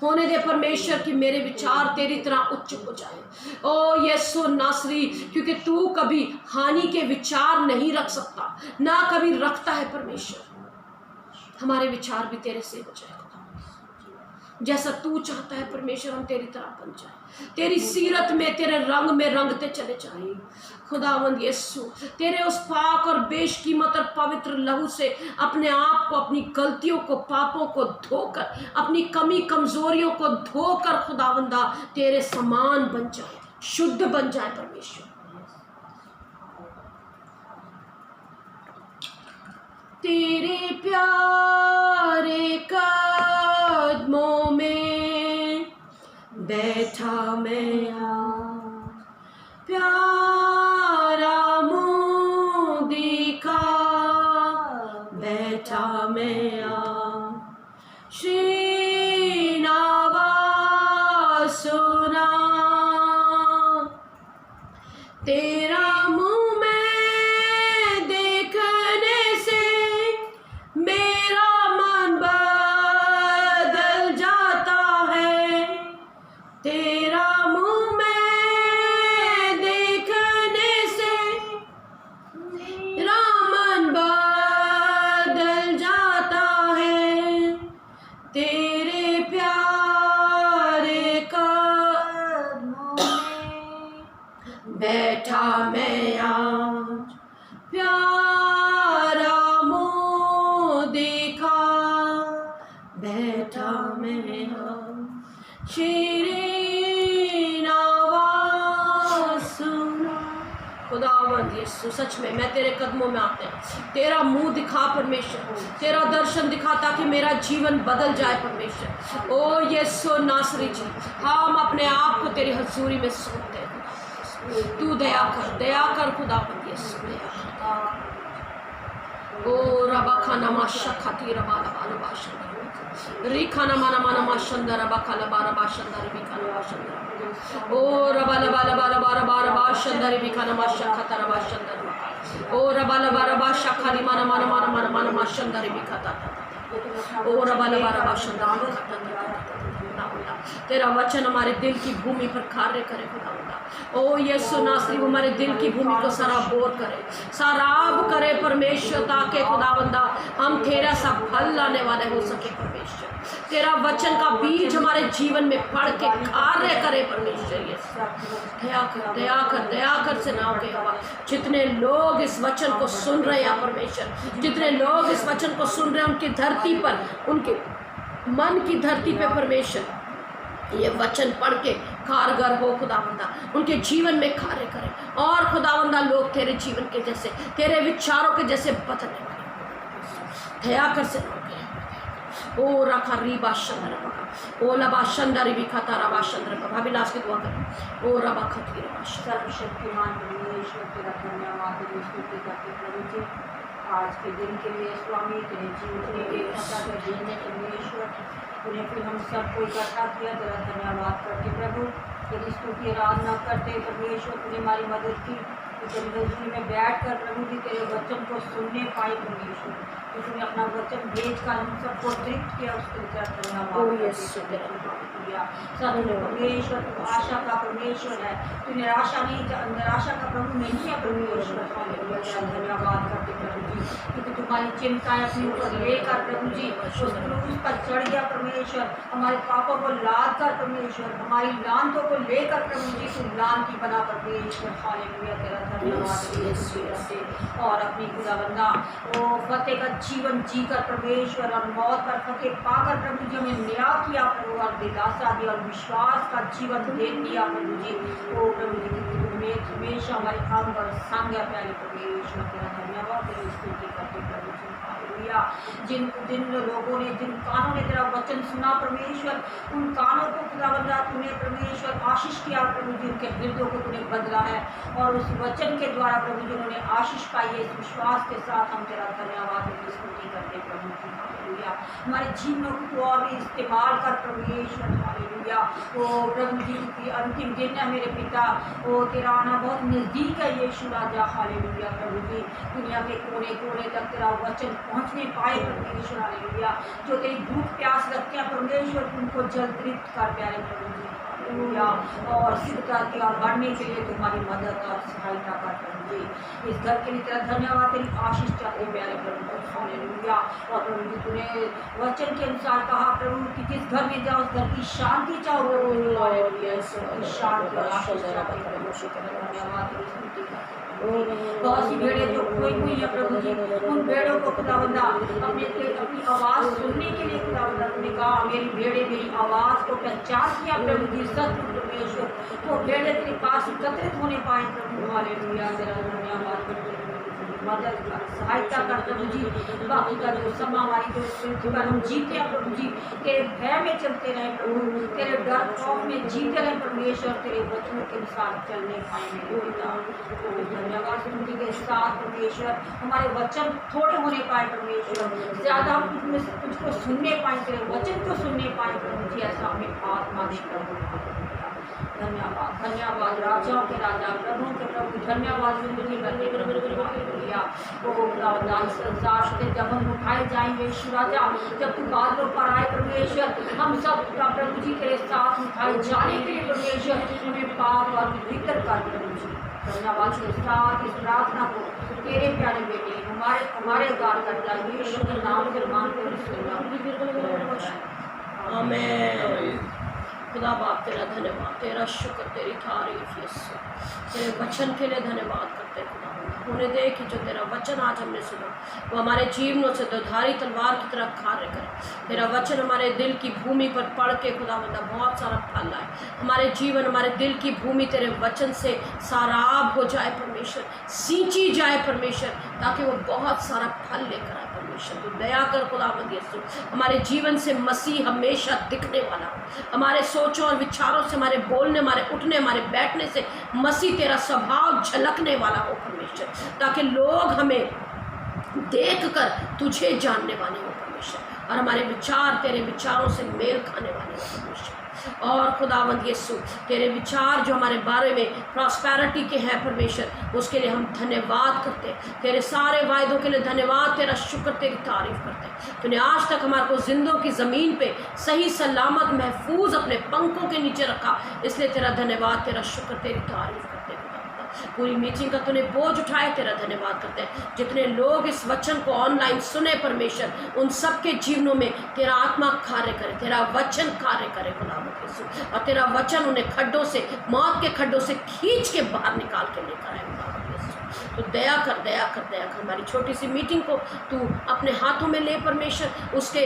होने दे परमेश्वर कि मेरे विचार तेरी तरह उच्च हो जाए। ओ यीशु नासरी, क्योंकि तू कभी हानि के विचार नहीं रख सकता, ना कभी रखता है परमेश्वर। हमारे विचार भी तेरे से हो जाए, जैसा तू चाहता है परमेश्वर, हम तेरी तरह बन जाए, तेरी सीरत में, तेरे रंग में रंगते चले जाए। खुदावंद यीशु, तेरे उस पाक और बेशकीमत और पवित्र लहू से अपने आप को, अपनी गलतियों को, पापों को धोकर, अपनी कमी कमजोरियों को धोकर खुदावंदा तेरे समान बन जाए, शुद्ध बन जाए परमेश्वर। तेरे प्यारे कदमों में बैठा मैं, प्यारा मुँह दिखा बैठा मैं, श्री आवाज़ सुना तेरा मुँह में देखने से मेरा मन बदल जाता है। तेरा मुँह में देखने से मेरा मन बदल जाता है। तेरे प्यारे कदमों में बैठा मैं आज, प्यारा मुँह दिखा बैठा मैं आज, शीरीन आवाज़ सुना। खुदावंद यीशु, सच में मैं तेरे कदमों में आते हैं, तेरा मुंह दिखा परमेश्वर, तेरा दर्शन दिखा ताकि मेरा जीवन बदल जाए परमेश्वर। ओ यीशु नासरी जी, हम अपने आप को तेरी हजूरी में सौंपते हैं। तू दया कर खुदावंद यीशु, दया कर। ओ रबा खाना माशा खाती रबा लबा लबा शंदर री खाना माना माना माशंदर रबा खाला बारा बाशंदर री खाना माशंदर। ओ रबा लबा लबा रबा रबा रबा शंदर री खाना माशा खाता रबा शंदर। ओ रबा लबा रबा शाखा री माना माना माना माना माना माशंदर री खाता। ओ रबा लबा रबा शंदर खाता। तेरा वचन हमारे दिल की भूमि पर कार्य करे खुदावंदा। ओ यीशु नासरी, हमारे दिल की भूमि को सराबोर करे, सराब करे परमेश्वर, ताकि खुदावंदा हम तेरा सा फल लाने वाले हो सके परमेश्वर। तेरा वचन का बीज हमारे जीवन में पड़ के कार्य करे परमेश्वर। यीशु दया कर, दया कर, दया कर से नाव के हवा। जितने लोग इस वचन को सुन रहे हैं परमेश्वर, जितने लोग इस वचन को सुन रहे हैं, उनकी धरती पर, उनके मन की धरती पे परमेश्वर ये वचन पढ़ के कारगर हो खुदावंदा, उनके जीवन में कार्य करे, और खुदावंदा लोग तेरे जीवन के जैसे, तेरे विचारों के जैसे बदलने वाले। दया कर से ओ रखा रीबा शंदर बका, ओ लबा शंदर भी खाता रबा शंदर का भाभिलास की दुआ कर। ओ रबा खती रबा सर्वशक्तिमान परमेश्वर, तेरा धन्यवाद तेरी स्तुति करते प्रभु जी, आज के दिन के लिए स्वामी, तेरे जीवन के पता के जीने परमेश्वर, तूने फिर हम सबको इकट्ठा किया, तेरा धन्यवाद करते प्रभु, तेरी स्तुति आराधना करते परमेश्वर, तूने हमारी मदद की कि तेरी रजनी में बैठ कर प्रभु जी तेरे वचन को सुनने पाए परमेश्वर, तो तूने अपना वचन भेज कर हम सबको तृप्त किया, उसके लिए परमेश्वर तू आशा का परमेश्वर है, तू निराशा का प्रभु नहीं है परमेश्वर। धन्यवाद करते प्रभु जी, क्योंकि तुम्हारी चिंताएं अपने ऊपर लेकर प्रभु जी उस क्रूस पर चढ़ गया परमेश्वर, हमारे पापों को लाद कर परमेश्वर, हमारी लानतों को लेकर प्रभु जी तू लान की बना परमेश्वर। हालेलुया तेरा धन्यवाद। और अपनी खुदाबंदा ओ फतेह का जीवन जीकर परमेश्वर और मौत पर फतेह पाकर प्रभु जी हमें न्याय किया प्रभु, और दिलासा दिया और विश्वास का जीवन दे दिया प्रभु जी। ओ प्रभु जी तुम्हें हमेशा हमारे अंग और संग है प्यारे परमेश्वर, तेरा धन्यवाद, तेरी स्तुति करते प्रभु जी। हालेलुया। जिन लोगों ने, जिन कानों ने तेरा वचन सुना परमेश्वर, उन कानों को खुदाबंदा तूने परमेश्वर आशीष किया प्रभु जी, उनके हृदयों को तूने बदला है, और उस वचन के द्वारा प्रभु जी उन्होंने आशीष पाई है। इस विश्वास के साथ हम तेरा धन्यवाद तेरी स्तुति करते प्रभु जी। हालेलुया। हमारे जीवनों को और भी इस्तेमाल कर परमेश्वर। हालेलुया। ओ प्रभु जी की अंतिम दिन है मेरे पिता, ओ तेरा आना बहुत नज़दीक है यीशु राजा। हालेलुया प्रभु जी, दुनिया के कोने कोने तक तेरा वचन पहुँचने पाए परमेश्वर। हालेलुया। जो तेरी भूख प्यास रखते हैं परमेश्वर, उनको जल तृप्त कर प्यारे प्रभु जी। हालेलुया। और सिद्धता की और बढ़ने के लिए तुम्हारी मदद और सहायता कर प्रभु जी। इस घर के लिए तेरा धन्यवाद, तेरी आशीष चाहते प्यारे प्रभु जी। हालेलुया। और प्रभु जी तूने वचन के अनुसार कहा प्रभु कि जिस घर में जाओ उस घर की शांति चाहो प्रभु। हालेलुया। शांति और आशीष चाहते प्रभु जी। धन्यवाद तेरी स्तुति करते। बहुत सी भेड़ें जो खोई हुई है प्रभु जी, उन भेड़ों को खुदाबंदा अपनी आवाज़ सुनने के लिए खुदाबंदा तूने कहा मेरी भेड़ें मेरी आवाज़ को पहचान किया प्रभु जी। सत्य परमेश्वर वो भेड़ें तेरे पास एकत्रित होने पाए प्रभु। हालेलुया। तेरा धन्यवाद करते मदद कर सहायता कर प्रभु जी। बाकी का जो समा हमारी जो पृथ्वी पर हम जीते हैं प्रभु जी, तेरे भय में चलते रहे प्रभु, तेरे डर खौफ में जीते रहे परमेश्वर, तेरे वचनों के अनुसार चलने पाए मेरे पिता। धन्यवाद स्तुति के साथ परमेश्वर, हमारे वचन थोड़े होने पाए परमेश्वर, ज़्यादा हम तुझको सुनने पाए, तेरे वचन को सुनने पाए प्रभु जी। ऐसा हमें आत्मा दे प्रभु। धन्यवाद धन्यवाद राजाओं के राजा प्रभुओं के प्रभु। धन्यवाद ज़िंदगी करते हालेलुया। ओ खुदावंदा इस संसार से जब हम उठाए जाएंगे यीशु राजा, जब तू बादलों पर आए परमेश्वर, हम सब प्रभु जी तेरे साथ उठाए जाने के लिए परमेश्वर हमें पाप और पवित्र कर प्रभु जी। धन्यवाद के साथ इस प्रार्थना को तेरे प्यारे बेटे हमारे उद्धार करता है यीशु के नाम से मांगते हैं। आमीन। खुदा बाप तेरा धन्यवाद, तेरा शुक्र, तेरी तारीफ यीशु, तेरे वचन के लिए धन्यवाद करते खुदा। होने दे कि जो तेरा वचन आज हमने सुना वो हमारे जीवनों से दोधारी तलवार की तरह कार्य करे। तेरा वचन हमारे दिल की भूमि पर पढ़ के खुदावंदा बहुत सारा फल लाए। हमारे जीवन हमारे दिल की भूमि तेरे वचन से साराब हो जाए परमेश्वर, सींची जाए परमेश्वर, ताकि वो बहुत सारा फल लेकर आए परमेश्वर। तो दया कर खुदावंद यीशु, हमारे जीवन से मसीह हमेशा दिखने वाला हो। हमारे सोचों और विचारों से, हमारे बोलने, हमारे उठने, हमारे बैठने से मसीह तेरा स्वभाव झलकने वाला हो परमेश्वर, ताकि लोग हमें देखकर तुझे जानने वाले हो परमेश्वर, और हमारे विचार तेरे विचारों से मेल खाने वाले हो परमेश्वर। और खुदावंद यीशु, तेरे विचार जो हमारे बारे में प्रॉस्पेरिटी के हैं परमेश्वर, उसके लिए हम धन्यवाद करते हैं। तेरे सारे वायदों के लिए धन्यवाद, तेरा शुक्र, तेरी तारीफ करते हैं। तूने आज तक हमारे को जिंदों की ज़मीन पे सही सलामत महफूज अपने पंखों के नीचे रखा, इसलिए तेरा धन्यवाद, तेरा शुक्र, तेरी तारीफ करते हैं। पूरी मीटिंग का तूने बोझ उठाया, तेरा धन्यवाद करते हैं। जितने लोग इस वचन को ऑनलाइन सुने परमेश्वर, उन सब के जीवनों में तेरा आत्मा कार्य करे, तेरा वचन कार्य करे खुदावंद यीशु, और तेरा वचन उन्हें खड्डों से, मौत के खड्डों से खींच के बाहर निकाल के लेकर आए खुदावंद यीशु। तो दया कर, दया कर, दया कर। हमारी छोटी सी मीटिंग को तू अपने हाथों में ले परमेश्वर। उसके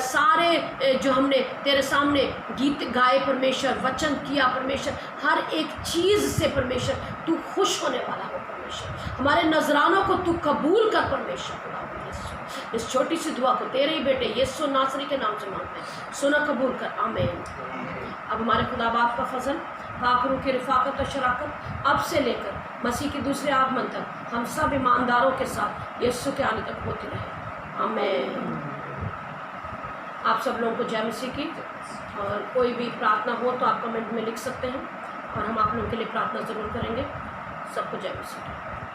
सारे जो हमने तेरे सामने गीत गाए परमेश्वर, वचन किया परमेश्वर, हर एक चीज़ से परमेश्वर तू खुश होने वाला हो परमेश्वर। हमारे नजरानों को तू कबूल कर परमेश्वर खुदावंद यीशु। इस छोटी सी दुआ को तेरे ही बेटे यीशु नासरी के नाम से मांगते हैं, सुना कबूल कर, आमीन। अब हमारे खुदा बाप का फजल, पाकरों की रिफाकत और शराकत अब से लेकर मसीह के दूसरे आगमन तक हम सब ईमानदारों के साथ यीशु के आने तक होती रहे, आमीन। आप सब लोगों को जय मसीह की। और कोई भी प्रार्थना हो तो आप कमेंट में लिख सकते हैं, और हम आप लोगों के लिए प्रार्थना ज़रूर करेंगे। सबको जय मसीह।